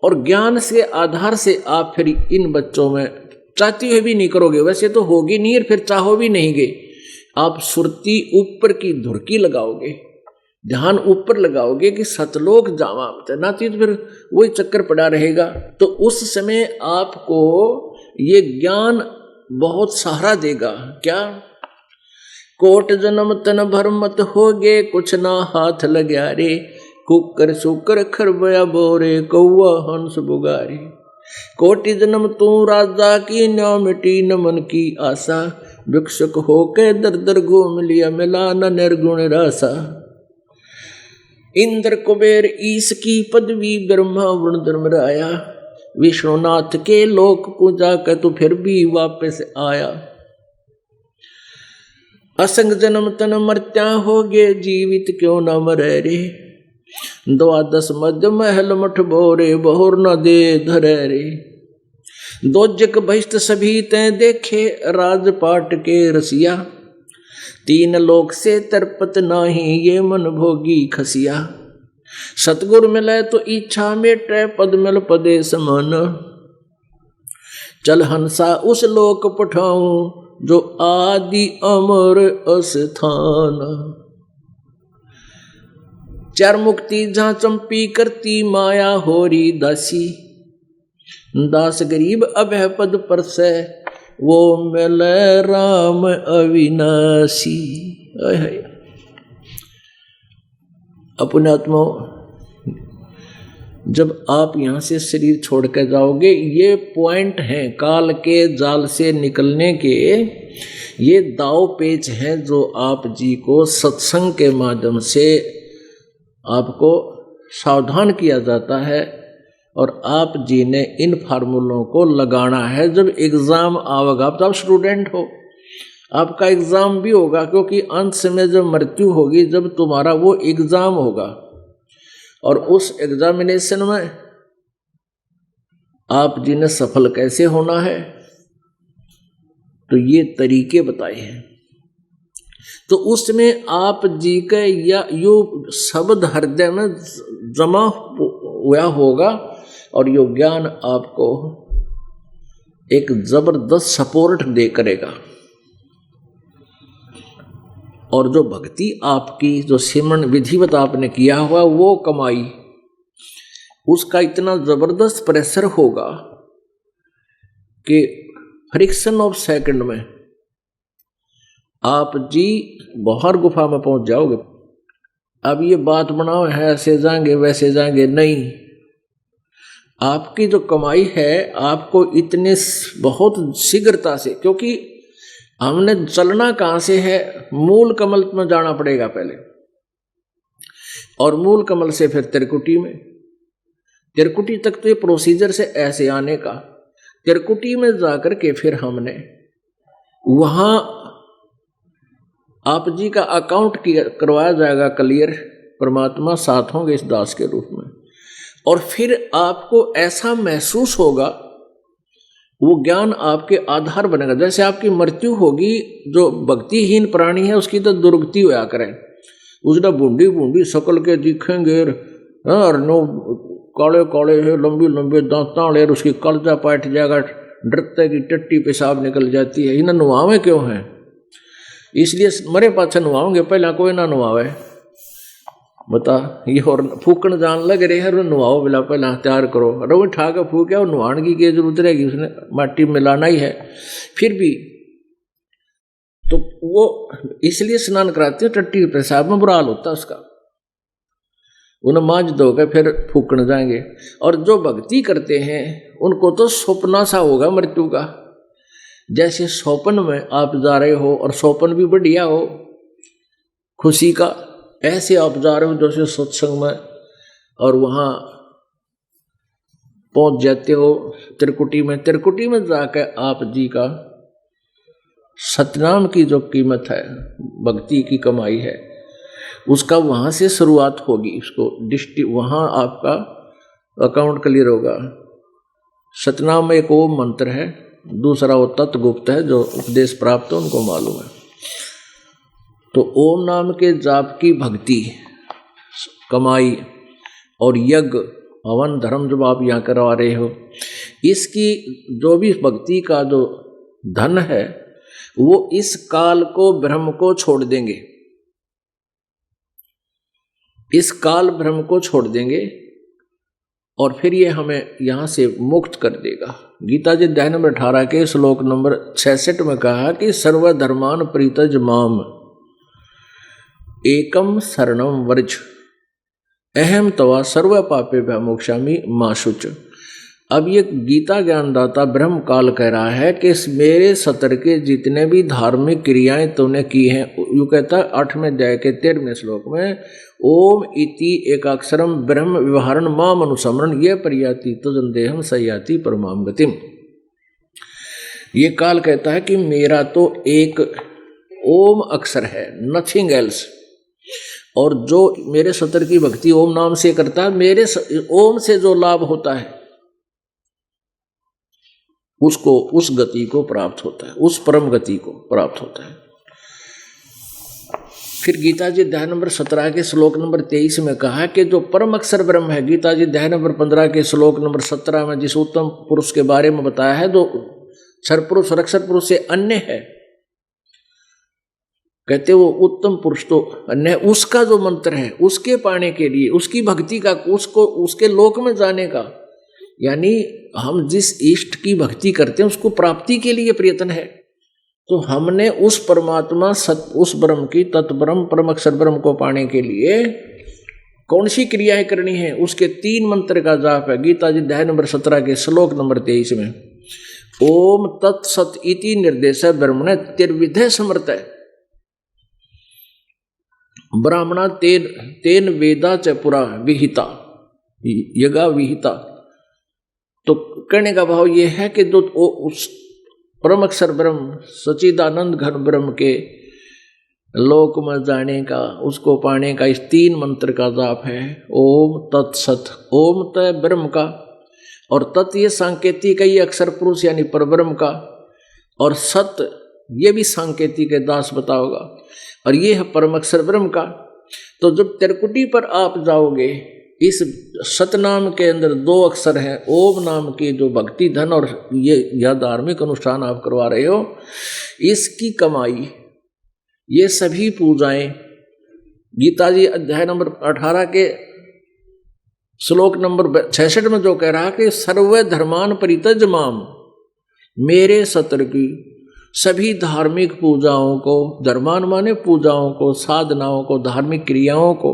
B: और ज्ञान के आधार से आप फिर इन बच्चों में चाहते हुए भी नहीं करोगे, वैसे तो होगी नहीं और फिर चाहो भी नहीं गे, आप सुरती ऊपर की धुरकी लगाओगे, ध्यान ऊपर लगाओगे कि सतलोक जावा ना, तो फिर वही चक्कर पड़ा रहेगा। तो उस समय आपको ये ज्ञान बहुत सहारा देगा। क्या? कोट जन्म तन भर मत होगे, कुछ ना हाथ लग्या रे, कुकर सुकर खरबया बोरे, कौआ हंस बुगारे। कोटि जन्म तू राजा की, न मिटी न मन की आशा, भिक्षुक होके दर दर घूम लिया, मिला न निर्गुण रासा। इंद्र कुबेर ईश की पदवी, ब्रह्मा वरुण धर्मराया, विष्णुनाथ के लोक को जाकर तू फिर भी वापस आया। असंग जन्म तन मर्त्या होगे, जीवित क्यों न मरे रे, द्वादश मध्य महल मठ बोरे, बहुर न दे धरे रे। दोजक बहिष्ट सभी तै देखे, राजपाट के रसिया, तीन लोक से तरपत नाही, ये मन भोगी खसिया। सतगुर मिले तो इच्छा मेटे, पद मिल पदे समान, चल हंसा उस लोक पठाऊं, जो आदि अमर अस्थान। चार मुक्ति जहाँ चंपी करती, माया होरी दासी, दास गरीब अभय पद पर से, वो मिले राम अविनाशी। अपने आत्मा, जब आप यहाँ से शरीर छोड़ कर जाओगे, ये पॉइंट हैं काल के जाल से निकलने के, ये दाव पेच हैं जो आप जी को सत्संग के माध्यम से आपको सावधान किया जाता है और आप जी ने इन फार्मूलों को लगाना है। जब एग्ज़ाम आवेगा, आप स्टूडेंट हो, आपका एग्ज़ाम भी होगा, क्योंकि अंत समय जब मृत्यु होगी, जब तुम्हारा वो एग्ज़ाम होगा और उस एग्जामिनेशन में आप जी ने सफल कैसे होना है, तो ये तरीके बताए हैं। तो उसमें आप जी के या यो शब्द हृदय में जमा हुआ होगा और यो ज्ञान आपको एक जबरदस्त सपोर्ट दे करेगा। और जो भक्ति आपकी, जो सिमरन विधिवत आपने किया हुआ, वो कमाई, उसका इतना जबरदस्त प्रेशर होगा कि फ्रिक्शन ऑफ सेकंड में आप जी बाहर गुफा में पहुंच जाओगे। अब ये बात बनाओ है ऐसे जाएंगे वैसे जाएंगे, नहीं। आपकी जो कमाई है आपको इतने बहुत शीघ्रता से, क्योंकि हमने चलना कहाँ से है, मूल कमल में जाना पड़ेगा पहले, और मूल कमल से फिर त्रिकुटी में, त्रिकुटी तक तो ये प्रोसीजर से ऐसे आने का। त्रिकुटी में जाकर के फिर हमने वहाँ आप जी का अकाउंट करवाया जाएगा क्लियर, परमात्मा साथ होंगे इस दास के रूप में, और फिर आपको ऐसा महसूस होगा, वो ज्ञान आपके आधार बनेगा। जैसे आपकी मृत्यु होगी, जो भक्तिहीन प्राणी है उसकी तो दुर्गति होया करें, उसने बूंदी बूंदी शकल के दिखेंगे और नो काले काले है, लंबी लंबे दांतां लेर, उसकी कलजा पाट जाएगा, डरते की टट्टी पेशाब निकल जाती है। इन्हें नुआवे क्यों है? इसलिए मरे पाछे नुआओगे, पहला कोई ना नुआवे, बता ये और फूकन जान लग रहे हैं, नुआओ बिला पहला तैयार करो, रोज ठा के फूके और नुआन की जरूरत रहेगी, उसने माटी मिलाना ही है। फिर भी तो वो इसलिए स्नान कराते हैं, टट्टी के पेशाब में बुरा हाल होता है उसका, उन्हें मांझ दोगे फिर फूकने जाएंगे। और जो भक्ति करते हैं उनको तो सपना सा होगा मृत्यु का, जैसे स्वप्न में आप जा रहे हो और स्वप्न भी बढ़िया हो खुशी का, ऐसे आप जा रहे हो जैसे सत्संग में, और वहां पहुंच जाते हो त्रिकुटी में। त्रिकुटी में जाकर आप जी का सतनाम की जो कीमत है, भक्ति की कमाई है, उसका वहां से शुरुआत होगी। उसको वहां आपका अकाउंट क्लियर होगा। सतनाम में एक ओम मंत्र है, दूसरा वो तत्गुप्त है, जो उपदेश प्राप्त हो उनको मालूम है। तो ओम नाम के जाप की भक्ति कमाई और यज्ञ हवन धर्म जब आप यहाँ करवा रहे हो, इसकी जो भी भक्ति का जो धन है वो इस काल को ब्रह्म को छोड़ देंगे, इस काल ब्रह्म को छोड़ देंगे और फिर ये हमें यहाँ से मुक्त कर देगा। गीता जी अध्याय नंबर 18 के श्लोक नंबर 66 में कहा कि सर्वधर्मान परित्यज माम एकम शरणम व्रज अहम तवा सर्व पापेभ्यो मोक्षामि मा शुच। अब ये गीता ज्ञानदाता ब्रह्म काल कह रहा है कि मेरे सतर के जितने भी धार्मिक क्रियाएं तूने की हैं, यू कहता है 8वें अध्याय के 13वें श्लोक में, ओम इति एकाक्षरम ब्रह्म व्यवहारण माम अनुसमरण ये प्रयाति तजंदेहम सयाति परमाम गतिम। ये काल कहता है कि मेरा तो एक ओम अक्षर है, नथिंग एल्स, और जो मेरे सतर की भक्ति ओम नाम से करता है, मेरे ओम से जो लाभ होता है उसको उस गति को प्राप्त होता है, उस परम गति को प्राप्त होता है। फिर गीता जी अध्याय नंबर 17 के श्लोक नंबर 23 में कहा कि जो परम अक्षर ब्रह्म है, गीता जी अध्याय नंबर 15 के श्लोक नंबर 17 में जिस उत्तम पुरुष के बारे में बताया है, जो सरपुरुष और अक्षर पुरुष से अन्य है, कहते वो उत्तम पुरुष तो अन्य है, उसका जो मंत्र है उसके पाने के लिए, उसकी भक्ति का, उसको उसके लोक में जाने का, यानी हम जिस इष्ट की भक्ति करते हैं उसको प्राप्ति के लिए प्रयत्न है। तो हमने उस परमात्मा उस ब्रह्म की तत्ब्रह्म परम अक्षर ब्रह्म को पाने के लिए कौन सी क्रियाएं करनी है, उसके 3 मंत्र का जाप है। गीता जी अध्याय नंबर 17 के श्लोक नंबर 23 में ओम तत्सत इति निर्देश ब्रह्मणे त्रिविधे समर्थ है ब्राह्मणा तेन वेदा च पुरा विहिता यगा विहिता। तो कहने का भाव ये है कि जो उस परम अक्षर ब्रह्म सच्चिदानंद घन ब्रह्म के लोक में जाने का, उसको पाने का इस 3 मंत्र का जाप है। ओम तत्सत, ओम तय ब्रह्म का, और तत् ये सांकेतिक है, ये अक्षर पुरुष यानी परब्रह्म का, और सत ये भी सांकेतिक है, दास बताओगा, और ये है परम अक्षर ब्रह्म का। तो जब त्रिकुटी पर आप जाओगे, इस सतनाम के अंदर 2 अक्षर हैं, ओम नाम की जो भक्ति धन और ये यह धार्मिक अनुष्ठान आप करवा रहे हो, इसकी कमाई, ये सभी पूजाएं गीता जी अध्याय नंबर 18 के श्लोक नंबर 66 में जो कह रहा कि सर्व धर्मान परित्यज माम, मेरे सतर की सभी धार्मिक पूजाओं को, धर्मान माने पूजाओं को, साधनाओं को, धार्मिक क्रियाओं को,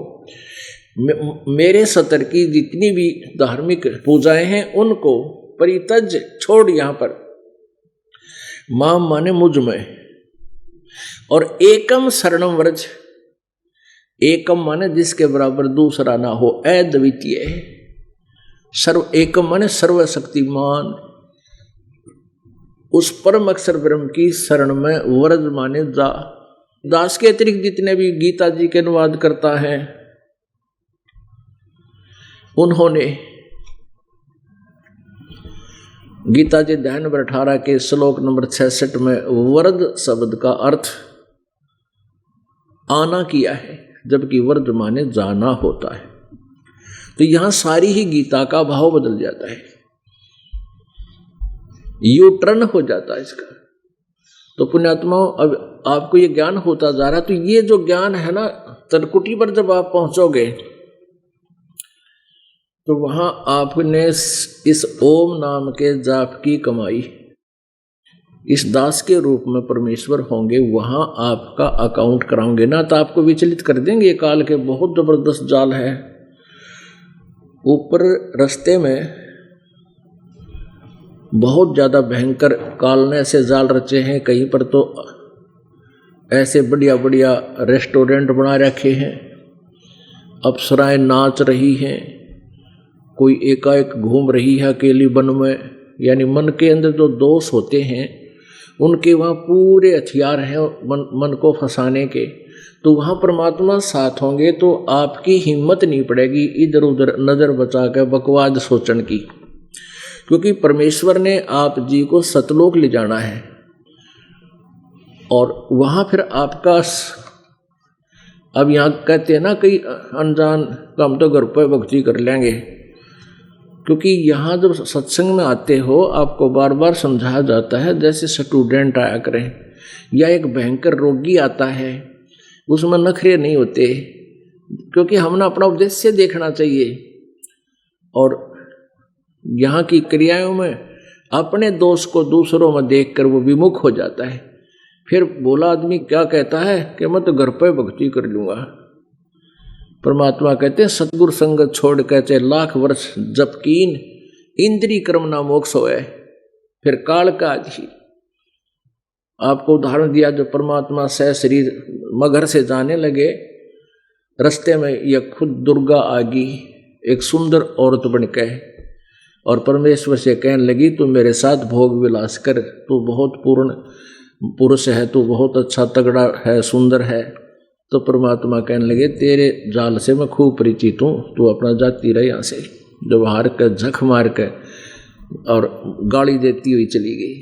B: मेरे सतर की जितनी भी धार्मिक पूजाएं हैं उनको परित्यज छोड़, यहां पर माम माने मुझ में, और एकम शरणम व्रज, एकम माने जिसके बराबर दूसरा ना हो, अद्वितीय, सर्व एकम माने सर्वशक्तिमान, उस परम अक्षर ब्रह्म की शरण में, व्रज माने जा। दास के अतिरिक्त जितने भी गीता जी के अनुवाद करता है उन्होंने गीता जी अध्याय नंबर 18 के श्लोक नंबर 66 में व्रज शब्द का अर्थ आना किया है, जबकि व्रज माने जाना होता है। तो यहां सारी ही गीता का भाव बदल जाता है, यू टर्न हो जाता है इसका। तो पुण्यात्माओं, अब आपको ये ज्ञान होता जा रहा है। तो ये जो ज्ञान है ना, त्रिकुटी पर जब आप पहुंचोगे तो वहां आपने इस ओम नाम के जाप की कमाई इस दास के रूप में परमेश्वर होंगे, वहां आपका अकाउंट कराओगे ना तो आपको विचलित कर देंगे। ये काल के बहुत जबरदस्त जाल है। ऊपर रास्ते में बहुत ज्यादा भयंकर काल ने ऐसे जाल रचे हैं। कहीं पर तो ऐसे बढ़िया बढ़िया रेस्टोरेंट बना रखे हैं, अप्सराएं नाच रही हैं, कोई एकाएक घूम रही है अकेली वन में। यानी मन के अंदर जो दोष होते हैं उनके वहाँ पूरे हथियार हैं मन को फंसाने के। तो वहाँ परमात्मा साथ होंगे तो आपकी हिम्मत नहीं पड़ेगी इधर उधर नज़र बचा कर बकवाद सोचन की, क्योंकि परमेश्वर ने आप जी को सतलोक ले जाना है। और वहाँ फिर आपका अब यहाँ कहते हैं ना कई अनजान काम तो घर पर भक्ति कर लेंगे, क्योंकि यहाँ जब सत्संग में आते हो आपको बार बार समझाया जाता है जैसे स्टूडेंट आया करें या एक भयंकर रोगी आता है, उसमें नखरे नहीं होते, क्योंकि हमने अपना उद्देश्य देखना चाहिए। और यहाँ की क्रियाओं में अपने दोष को दूसरों में देखकर वो विमुख हो जाता है। फिर बोला आदमी क्या कहता है कि मैं तो घर पर भक्ति कर लूँगा। परमात्मा कहते हैं सतगुरु संगत छोड़ कर चाहे लाख वर्ष जप कीन, इंद्री कर्म ना मोक्ष होए, फिर काल का ही। आपको उदाहरण दिया, जो परमात्मा से शरीर मगर से जाने लगे, रास्ते में यह खुद दुर्गा आगी एक सुंदर औरत बनके और परमेश्वर से कहने लगी तू मेरे साथ भोग विलास कर, तू बहुत पूर्ण पुरुष है, तू बहुत अच्छा तगड़ा है, सुंदर है। तो परमात्मा कहने लगे तेरे जाल से मैं खूब परिचित हूँ, तू अपना जाती रहे यहाँ से। जब हार कर झक मार कर और गाली देती हुई चली गई।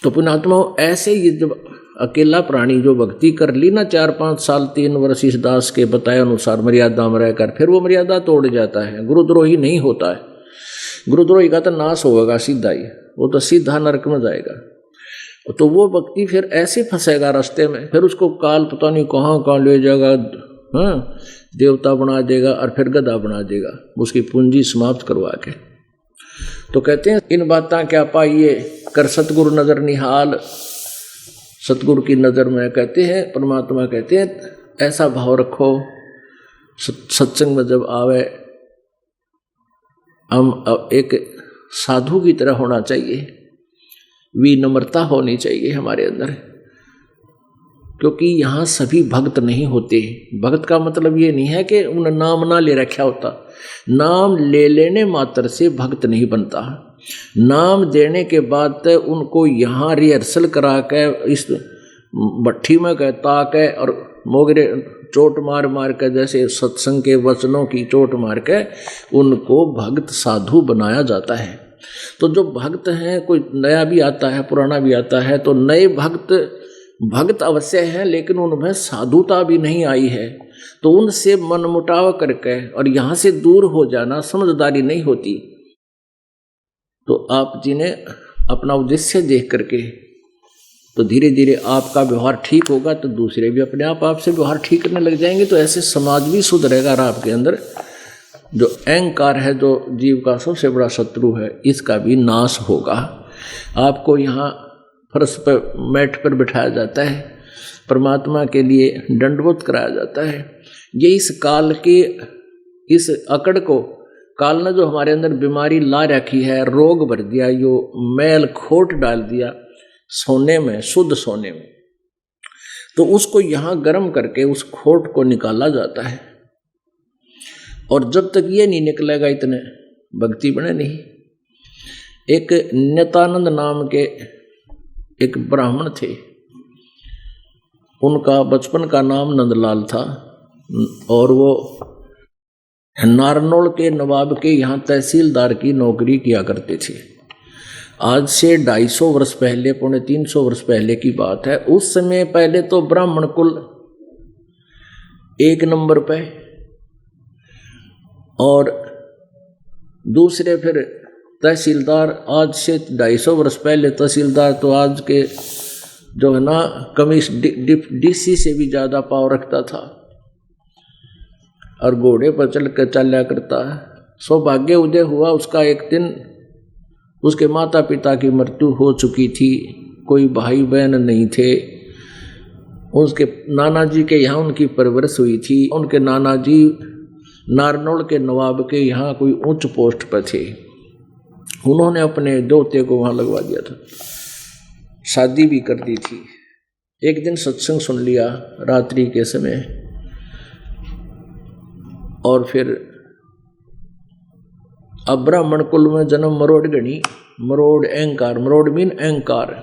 B: तो पुण्यात्मा ऐसे ही जब अकेला प्राणी जो भक्ति कर ली ना 4-5 साल 3 वर्ष इस दास के बताए अनुसार मर्यादा में रहकर, फिर वो मर्यादा तोड़ जाता है, गुरुद्रोही नहीं होता है। गुरुद्रोही का तो नाश होगा सीधा ही, वो तो सीधा नरक में जाएगा। तो वो व्यक्ति फिर ऐसे फंसेगा रास्ते में, फिर उसको काल पता नहीं कहाँ ले जाएगा, हाँ देवता बना देगा और फिर गधा बना देगा, उसकी पूंजी समाप्त करवा के। तो कहते हैं इन बातें क्या पाइए कर सतगुरु नजर निहाल, सतगुरु की नज़र में कहते हैं परमात्मा कहते हैं ऐसा भाव रखो सत्संग में जब आवे हम एक साधु की तरह होना चाहिए, विनम्रता होनी चाहिए हमारे अंदर, क्योंकि यहाँ सभी भक्त नहीं होते। भक्त का मतलब ये नहीं है कि उन्हें नाम ना ले रखा होता, नाम ले लेने मात्र से भक्त नहीं बनता। नाम देने के बाद उनको यहाँ रिहर्सल करा के इस भट्ठी में कहता के और मोगरे चोट मार मार के जैसे सत्संग के वचनों की चोट मार के उनको भक्त साधु बनाया जाता है। तो जो भक्त हैं, कोई नया भी आता है पुराना भी आता है, तो नए भक्त अवश्य हैं लेकिन उनमें साधुता भी नहीं आई है, तो उनसे मनमुटाव करके और यहाँ से दूर हो जाना समझदारी नहीं होती। तो आप जिन्हें अपना उद्देश्य देख करके तो धीरे धीरे आपका व्यवहार ठीक होगा, तो दूसरे भी अपने आप आपसे व्यवहार ठीक करने लग जाएंगे। तो ऐसे समाज भी सुधरेगा और आपके अंदर जो अहंकार है, जो जीव का सबसे बड़ा शत्रु है, इसका भी नाश होगा। आपको यहाँ फर्श पर मैट पर बिठाया जाता है, परमात्मा के लिए दंडवत कराया जाता है। ये इस काल के इस अकड़ को काल ने जो हमारे अंदर बीमारी ला रखी है, रोग भर दिया, यो मैल खोट डाल दिया सोने में, शुद्ध सोने में, तो उसको यहाँ गर्म करके उस खोट को निकाला जाता है। और जब तक ये नहीं निकलेगा इतने भक्ति बने नहीं। एक नित्यानंद नाम के एक ब्राह्मण थे, उनका बचपन का नाम नंदलाल था और वो नारनौल के नवाब के यहाँ तहसीलदार की नौकरी किया करते थे। आज से 250 वर्ष पहले, 350 वर्ष पहले की बात है। उस समय पहले तो ब्राह्मण कुल 1 नंबर पे और दूसरे फिर तहसीलदार। आज से 250 वर्ष पहले तहसीलदार तो आज के जो है ना डीसी से भी ज़्यादा पावर रखता था और घोड़े पर चल कर चला करता है। सौभाग्य उदय हुआ उसका एक दिन, उसके माता पिता की मृत्यु हो चुकी थी, कोई भाई बहन नहीं थे। उसके नाना जी के यहाँ उनकी परवरिश हुई थी। उनके नाना जी नारनौल के नवाब के यहाँ कोई उच्च पोस्ट पर थे। उन्होंने अपने दोते को वहाँ लगवा दिया था, शादी भी कर दी थी। एक दिन सत्संग सुन लिया रात्रि के समय, और फिर अब ब्राह्मण कुल में जन्म मरोड़ गणी, मरोड़ अहंकार, मरोड़ मीन अहंकार।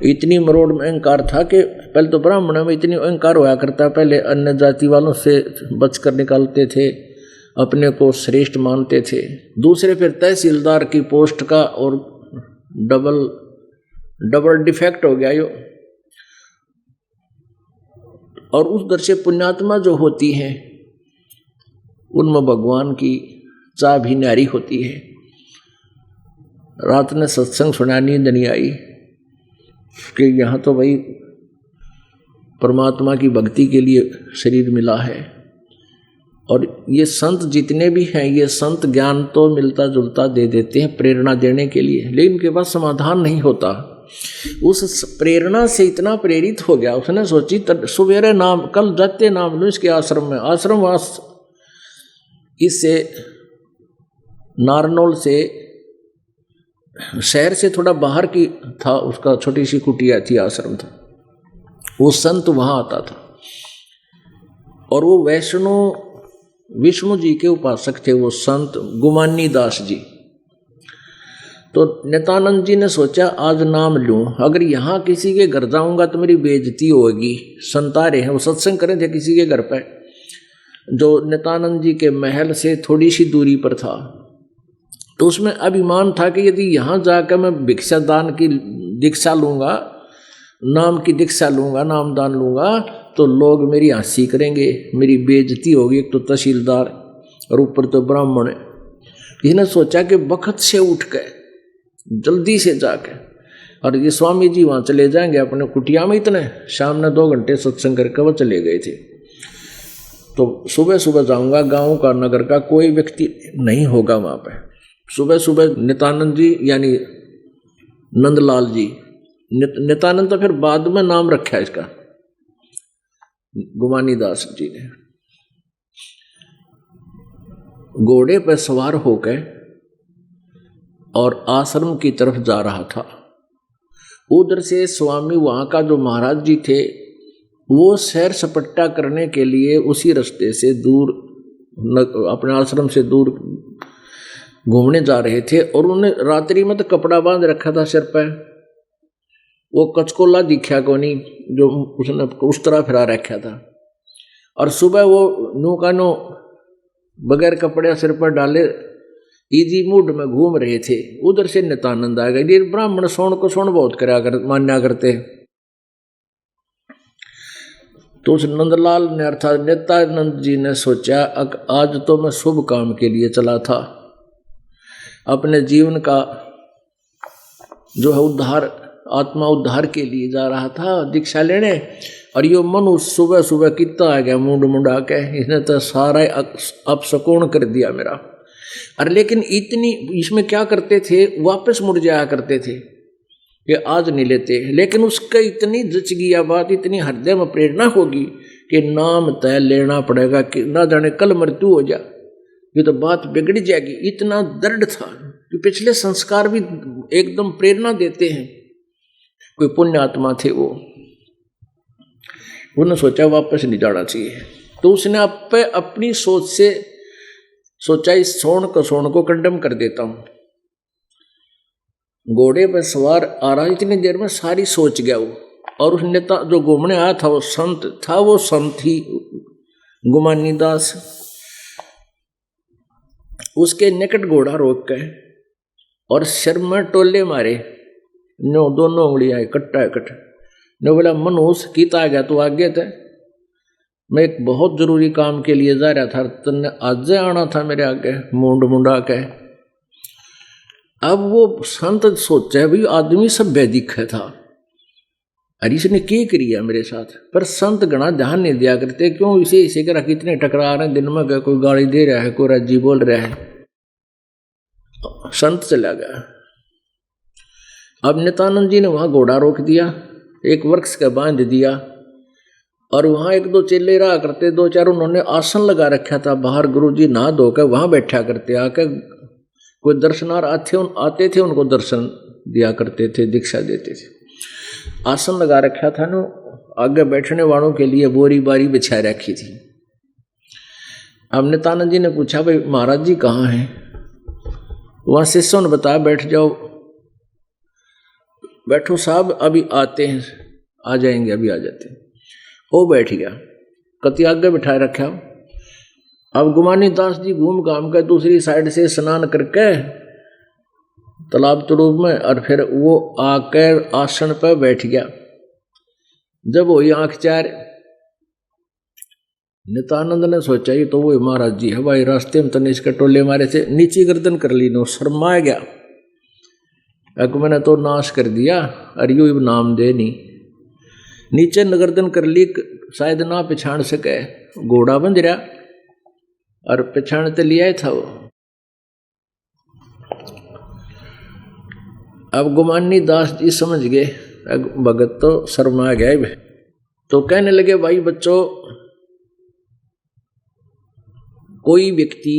B: इतनी मरोड़ में अहंकार था कि पहले तो ब्राह्मण में इतनी अहंकार हुआ करता, पहले अन्य जाति वालों से बचकर निकालते थे, अपने को श्रेष्ठ मानते थे। दूसरे फिर तहसीलदार की पोस्ट का और डबल डिफेक्ट हो गया यो। और उस दर से पुण्यात्मा जो होती हैं उनमें भगवान की चाह भी न्यारी होती है। रात ने सत्संग सुना, नींद नहीं आई कि यहाँ तो भाई परमात्मा की भक्ति के लिए शरीर मिला है। और ये संत जितने भी हैं, ये संत ज्ञान तो मिलता जुलता दे देते हैं प्रेरणा देने के लिए, लेकिन उनके पास समाधान नहीं होता। उस प्रेरणा से इतना प्रेरित हो गया, उसने सोची सवेरे नाम, कल जाते नाम लो इसके आश्रम में। आश्रम वास इससे नारनौल से शहर से थोड़ा बाहर की था, उसका छोटी सी कुटिया थी, आश्रम था। वो संत वहाँ आता था और वो विष्णु जी के उपासक थे, वो संत गुमानी दास जी। तो नित्यानंद जी ने सोचा आज नाम लूं, अगर यहाँ किसी के घर जाऊंगा तो मेरी बेइज्जती होगी। संतारे हैं, वो सत्संग करे थे किसी के घर पे, जो नित्यानंद जी के महल से थोड़ी सी दूरी पर था। तो उसमें अभिमान था कि यदि यहाँ जाकर मैं भिक्षा दान की दीक्षा लूँगा, नाम की दीक्षा लूँगा, नाम दान लूँगा, तो लोग मेरी हंसी करेंगे, मेरी बेइज्जती होगी। एक तो तहसीलदार और ऊपर तो ब्राह्मण। इसने सोचा कि वक्त से उठ के जल्दी से जाके, और ये स्वामी जी वहाँ चले जाएंगे अपने कुटिया में, इतने शाम ने 2 घंटे सत्संग करके वो चले गए थे। तो सुबह सुबह जाऊँगा, गाँव का नगर का कोई व्यक्ति नहीं होगा वहाँ पे। सुबह सुबह नित्यानंद जी यानी नंदलाल जी, नित्यानंद तो फिर बाद में नाम रखा है इसका, गुमानी दास जी ने, घोड़े पर सवार होकर और आश्रम की तरफ जा रहा था। उधर से स्वामी वहाँ का जो महाराज जी थे वो सैर सपट्टा करने के लिए उसी रास्ते से दूर, अपने आश्रम से दूर घूमने जा रहे थे। और उन्होंने रात्रि में तो कपड़ा बांध रखा था सिर पर, वो कचकोला दिखा को नहीं जो उसने उस तरह फिरा रखा था। और सुबह वो नो का नो बगैर कपड़े सिर पर डाले इजी मूड में घूम रहे थे। उधर से नित्यानंद आ गए। ये ब्राह्मण सोन को सोन बहुत मान्या करते। तो उस नंदलाल ने अर्थात नित्यानंद जी ने सोचा आज तो मैं शुभ काम के लिए चला था, अपने जीवन का जो है उद्धार, आत्मा उद्धार के लिए जा रहा था दीक्षा लेने। और यो मन सुबह सुबह कितना आ गया मुंड मुंडा के, इसने तो सारा अपशकुन कर दिया मेरा। और लेकिन इतनी इसमें क्या करते थे, वापस मुड़ जाया करते थे कि आज नहीं लेते। लेकिन उसका इतनी जच गया बात, इतनी हृदय में प्रेरणा होगी कि नाम तय लेना पड़ेगा कि ना जाने कल मृत्यु हो जा, ये तो बात बिगड़ जाएगी। इतना दृढ़ था कि पिछले संस्कार भी एकदम प्रेरणा देते हैं। कोई पुण्य आत्मा थे वो, उन्होंने सोचा वापस नहीं जाना चाहिए। तो उसने अपनी सोच से सोचा इस सोन को कंडम कर देता हूं। घोड़े पर सवार आ रहा, इतनी देर में सारी सोच गया वो। और उस नेता जो घूमने आया था वो संत था, वो संत ही गुमानी दास। उसके निकट घोड़ा रोक के और सिर में टोले मारे, नो दोनों उंगलियां कट्टा कट ने बोला मनुष्य कीता आ गया तो आगे थे, मैं एक बहुत जरूरी काम के लिए जा रहा था, तुमने आज आना था मेरे आगे मुंड मुंडा के। अब वो संत सोचा भाई आदमी सभ्य दिखे था, अरे इसने क्या किया मेरे साथ। पर संत गणा ध्यान नहीं दिया करते, क्यों इसे करा कितने टकरा रहे हैं दिन में, कोई गाली दे रहा है, कोई राजी बोल रहा है। संत चला गया। अब नित्यानंद जी ने वहां घोड़ा रोक दिया, एक वृक्ष का बांध दिया, और वहां एक दो चेले रहा करते, दो चार उन्होंने आसन लगा रखा था बाहर। गुरुजी नहा धोकर वहां बैठा करते, आकर कोई दर्शनार आते थे उनको दर्शन दिया करते थे, दीक्षा देते थे। आसन लगा रखा था ना, आगे बैठने वालों के लिए बोरी बारी बिछा रखी थी। अब नित्यानंद जी ने पूछा, भाई महाराज जी कहाँ हैं? वहां शिष्यों ने बताया, बैठ जाओ। बैठो साहब, अभी आते हैं, आ जाएंगे, अभी आ जाते हैं। वो बैठ गया, कति आगे बिठाए रखा। अब गुमानी दास जी घूम घाम कर दूसरी साइड से स्नान करके तालाब तड़ूब में, और फिर वो आकर आसन पर बैठ गया। जब वो आंख चार, नित्यानंद ने सोचा ये तो वो महाराज जी है भाई, रास्ते में तने इसके टोले मारे थे, नीचे गर्दन कर ली, नो शर्मा गया। अक मैंने तो नाश कर दिया, अरे यू नाम दे नहीं, नीचे गर्दन कर ली, शायद ना पहचान सके। घोड़ा बंध रहा और पहचान तो लिया था वो। अब गुमानी दास जी समझ गए, भगत तो शर्मा गए, तो कहने लगे, भाई बच्चों, कोई व्यक्ति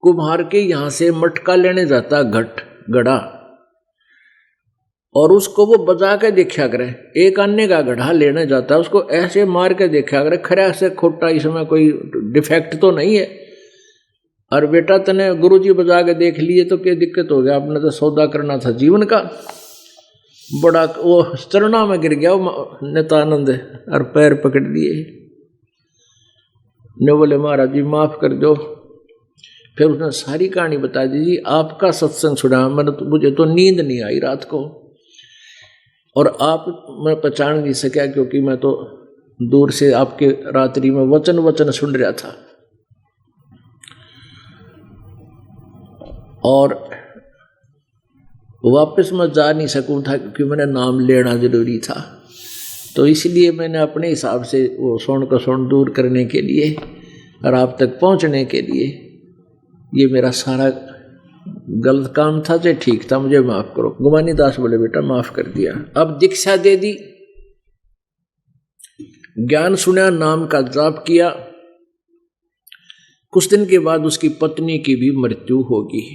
B: कुम्हार के यहां से मटका लेने जाता, घड़ा, और उसको वो बजा के देखा करे। एक अन्य का घड़ा लेने जाता है, उसको ऐसे मार के देखा करे, खरा से खोटा, इसमें कोई डिफेक्ट तो नहीं है। और बेटा तने गुरुजी बजा के देख लिए तो क्या दिक्कत हो गया, आपने तो सौदा करना था जीवन का। बड़ा वो चरणा में गिर गया नित्यानंद, और पैर पकड़ लिए ने बोले, महाराज जी माफ कर दो। फिर उसने सारी कहानी बता दी, जी आपका सत्संग सुना, मुझे तो नींद नहीं आई रात को, और आप मैं पहचान नहीं सका, क्योंकि मैं तो दूर से आपके रात्रि में वचन सुन रहा था, और वापस मैं जा नहीं सकूं था, क्योंकि मैंने नाम लेना जरूरी था। तो इसलिए मैंने अपने हिसाब से वो स्वर्ण को स्वर्ण दूर करने के लिए और आप तक पहुंचने के लिए, ये मेरा सारा गलत काम था, जो ठीक था, मुझे माफ करो। गुमानी दास बोले, बेटा माफ कर दिया। अब दीक्षा दे दी, ज्ञान सुना, नाम का जाप किया। कुछ दिन के बाद उसकी पत्नी की भी मृत्यु होगी।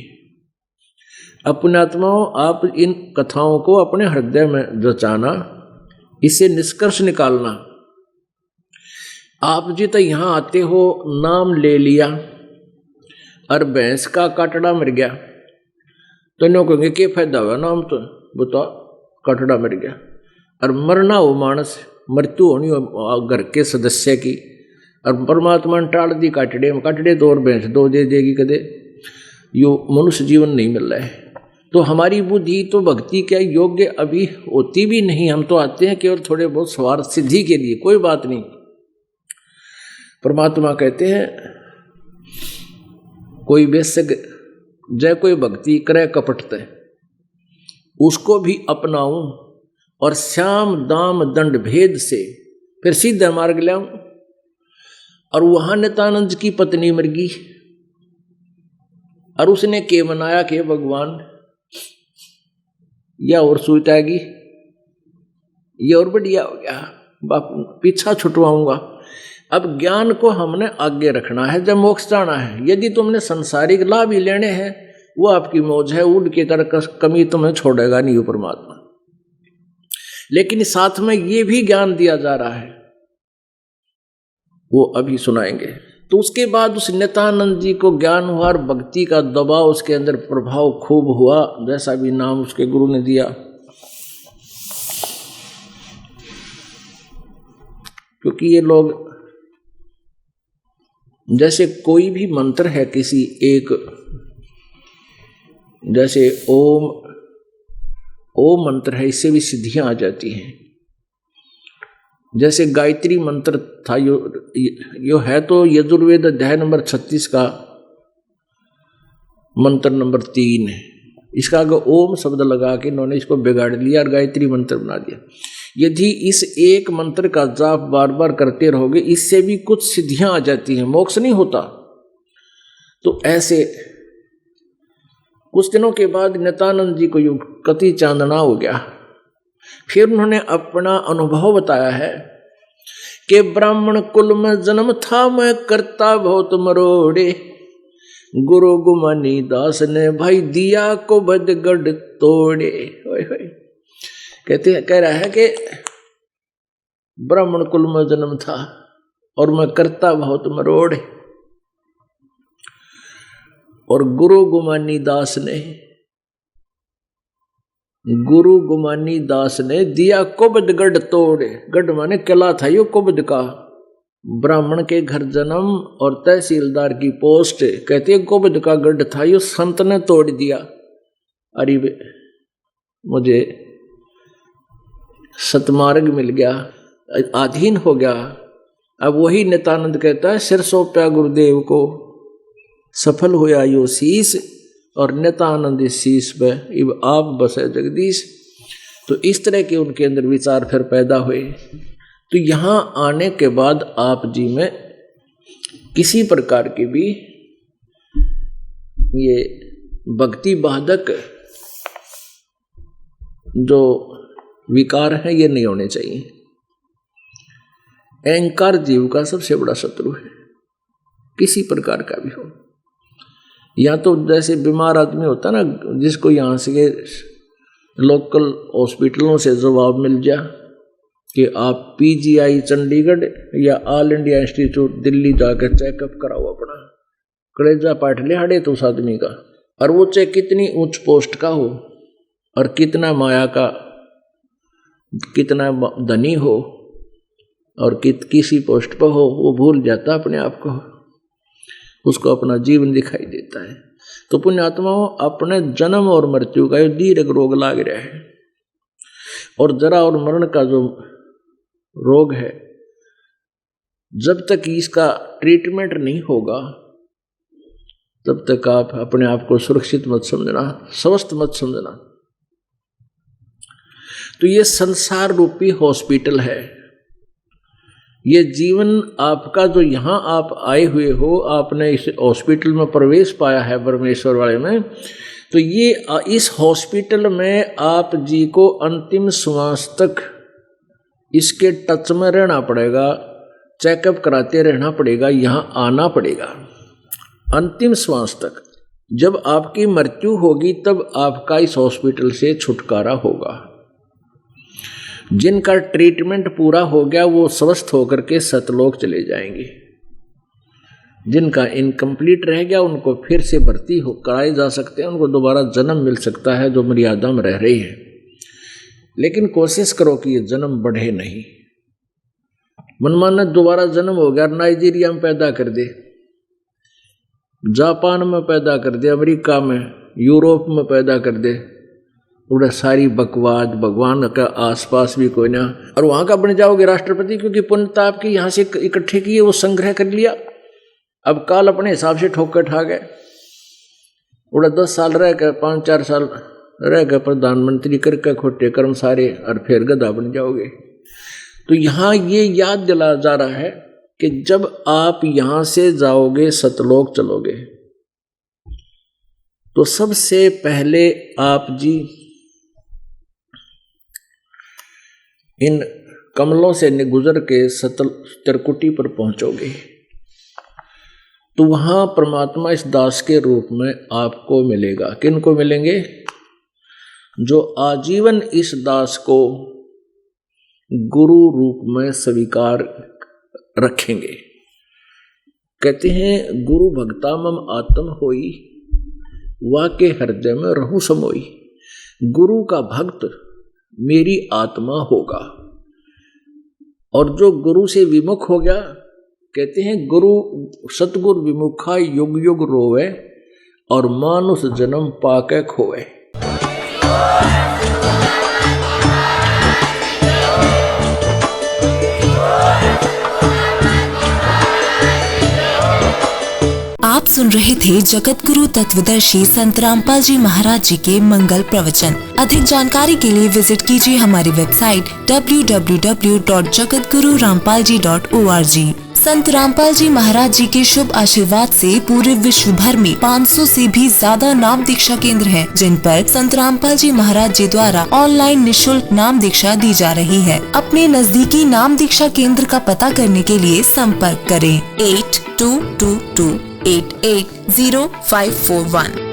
B: अपने आत्माओं, आप इन कथाओं को अपने हृदय में रचाना, इससे निष्कर्ष निकालना। आप जी तो यहां आते हो, नाम ले लिया और भैंस का काटड़ा मर गया, तो नो कहेंगे क्या फायदा हुआ नाम, तो बताओ काटड़ा मर गया। और मरना हो मानस, मृत्यु होनी हो घर के सदस्य की, और परमात्मा ने टाल दी काटड़े में, काटड़े दो और भैंस दो दे देगी कदे, यो मनुष्य जीवन नहीं मिल रहा है। तो हमारी बुद्धि तो भक्ति के योग्य अभी होती भी नहीं, हम तो आते हैं केवल थोड़े बहुत स्वार्थ सिद्धि के लिए, कोई बात नहीं। परमात्मा कहते हैं, कोई वैश्य जय कोई भक्ति करे कपटते, उसको भी अपनाऊं और श्याम दाम दंड भेद से फिर सीधा मार्ग लाऊं। और वहां नित्यानंद की पत्नी मर गई, और उसने के मनाया कि भगवान या और सुईटाएगी, ये और बढ़िया हो गया, पीछा छुटवाऊंगा। अब ज्ञान को हमने आगे रखना है जब मोक्ष जाना है। यदि तुमने संसारिक लाभ ही लेने हैं, वो आपकी मौज है, उड़ के कर कमी तुम्हें छोड़ेगा नहीं परमात्मा। लेकिन साथ में ये भी ज्ञान दिया जा रहा है, वो अभी सुनाएंगे। तो उसके बाद उस नित्यानंद जी को ज्ञान हुआ और भक्ति का दबाव उसके अंदर प्रभाव खूब हुआ, जैसा भी नाम उसके गुरु ने दिया। क्योंकि ये लोग, जैसे कोई भी मंत्र है किसी एक, जैसे ओम मंत्र है, इससे भी सिद्धियां आ जाती हैं। जैसे गायत्री मंत्र था, यो है तो यजुर्वेद अध्याय नंबर 36 का मंत्र नंबर 3 है। इसका अगर ओम शब्द लगा के इन्होंने इसको बिगाड़ लिया और गायत्री मंत्र बना दिया। यदि इस एक मंत्र का जाप बार बार करते रहोगे, इससे भी कुछ सिद्धियां आ जाती हैं, मोक्ष नहीं होता। तो ऐसे कुछ दिनों के बाद नित्यानंद जी को यूं कति चांदना हो गया। फिर उन्होंने अपना अनुभव बताया है कि ब्राह्मण कुल में जन्म था, मैं करता बहुत मरोड़े, गुरु गुमानी दास ने भाई दिया को बदगढ़ तोड़े। कह रहा है कि ब्राह्मण कुल में जन्म था और मैं करता बहुत मरोड़े, और गुरु गुमानी दास ने दिया कुबद गढ़ तोड़े। गढ़ माने किला था यो कुबद का, ब्राह्मण के घर जन्म और तहसीलदार की पोस्ट, कहते हैं कुबद का गढ़ था यो संत ने तोड़ दिया। अरे मुझे सतमार्ग मिल गया, अधीन हो गया। अब वही नित्यानंद कहता है सिर सौंपया गुरुदेव को, सफल होया यो शीस, और नित्यानंद इस शीस पे इब आप बसे जगदीश। तो इस तरह के उनके अंदर विचार फिर पैदा हुए। तो यहाँ आने के बाद आप जी में किसी प्रकार की भी ये भक्ति बाधक जो विकार है ये नहीं होने चाहिए। अहंकार जीव का सबसे बड़ा शत्रु है, किसी प्रकार का भी हो। या तो जैसे बीमार आदमी होता है ना, जिसको यहाँ से लोकल हॉस्पिटलों से जवाब मिल जाए कि आप पीजीआई चंडीगढ़ या ऑल इंडिया इंस्टीट्यूट दिल्ली जाकर चेकअप कराओ अपना, कलेजा पाट ले हड़े तो उस आदमी का, और वो चाहे कितनी उच्च पोस्ट का हो और कितना माया का, कितना धनी हो और किसी पोस्ट पर हो, वो भूल जाता अपने आप को, उसको अपना जीवन दिखाई देता है। तो पुण्यात्माओं, अपने जन्म और मृत्यु का दीर्घ रोग लाग रहा है, और जरा और मरण का जो रोग है, जब तक इसका ट्रीटमेंट नहीं होगा तब तक आप अपने आप को सुरक्षित मत समझना, स्वस्थ मत समझना। तो ये संसार रूपी हॉस्पिटल है, ये जीवन आपका जो यहाँ आप आए हुए हो, आपने इस हॉस्पिटल में प्रवेश पाया है परमेश्वर वाले में, तो ये इस हॉस्पिटल में आप जी को अंतिम श्वास तक इसके टच में रहना पड़ेगा, चेकअप कराते रहना पड़ेगा, यहाँ आना पड़ेगा अंतिम श्वास तक। जब आपकी मृत्यु होगी तब आपका इस हॉस्पिटल से छुटकारा होगा। जिनका ट्रीटमेंट पूरा हो गया वो स्वस्थ होकर के सतलोक चले जाएंगे, जिनका इनकम्प्लीट रह गया उनको फिर से भर्ती हो कराए जा सकते हैं, उनको दोबारा जन्म मिल सकता है जो मर्यादा में रह रही है। लेकिन कोशिश करो कि ये जन्म बढ़े नहीं। मनमाना दोबारा जन्म हो गया, नाइजीरिया में पैदा कर दे, जापान में पैदा कर दे, अमेरिका में, यूरोप में पैदा कर दे, उड़ा सारी बकवास, भगवान का आसपास भी कोई ना, और वहां का बन जाओगे राष्ट्रपति, क्योंकि पुण्यता आपकी यहाँ से इकट्ठे की है, वो संग्रह कर लिया। अब काल अपने हिसाब से ठोक कर ठा गए, उड़ा 10 साल रह गए, 5-4 साल रह गए प्रधानमंत्री करके खोटे कर्म सारे, और फिर गधा बन जाओगे। तो यहाँ ये याद दिला जा रहा है कि जब आप यहाँ से जाओगे सतलोक चलोगे, तो सबसे पहले आप जी इन कमलों से गुजर के सतल त्रिकुटी पर पहुंचोगे, तो वहां परमात्मा इस दास के रूप में आपको मिलेगा। किन को मिलेंगे? जो आजीवन इस दास को गुरु रूप में स्वीकार रखेंगे। कहते हैं गुरु भक्ता मम आत्म होई, वाके हृदय में रहु समोई। गुरु का भक्त मेरी आत्मा होगा, और जो गुरु से विमुख हो गया, कहते हैं गुरु सतगुरु विमुखा युग युग रोवे, और मानुष जन्म पाके खोए।
C: आप सुन रहे थे जगत गुरु तत्वदर्शी संत रामपाल जी महाराज जी के मंगल प्रवचन। अधिक जानकारी के लिए विजिट कीजिए हमारी वेबसाइट www.jagatgururampalji.org। संत रामपाल जी महाराज जी के शुभ आशीर्वाद से पूरे विश्व भर में 500 से भी ज्यादा नाम दीक्षा केंद्र हैं, जिन पर संत रामपाल जी महाराज जी द्वारा ऑनलाइन निशुल्क नाम दीक्षा दी जा रही है। अपने नजदीकी नाम दीक्षा केंद्र का पता करने के लिए संपर्क करें 8222880541।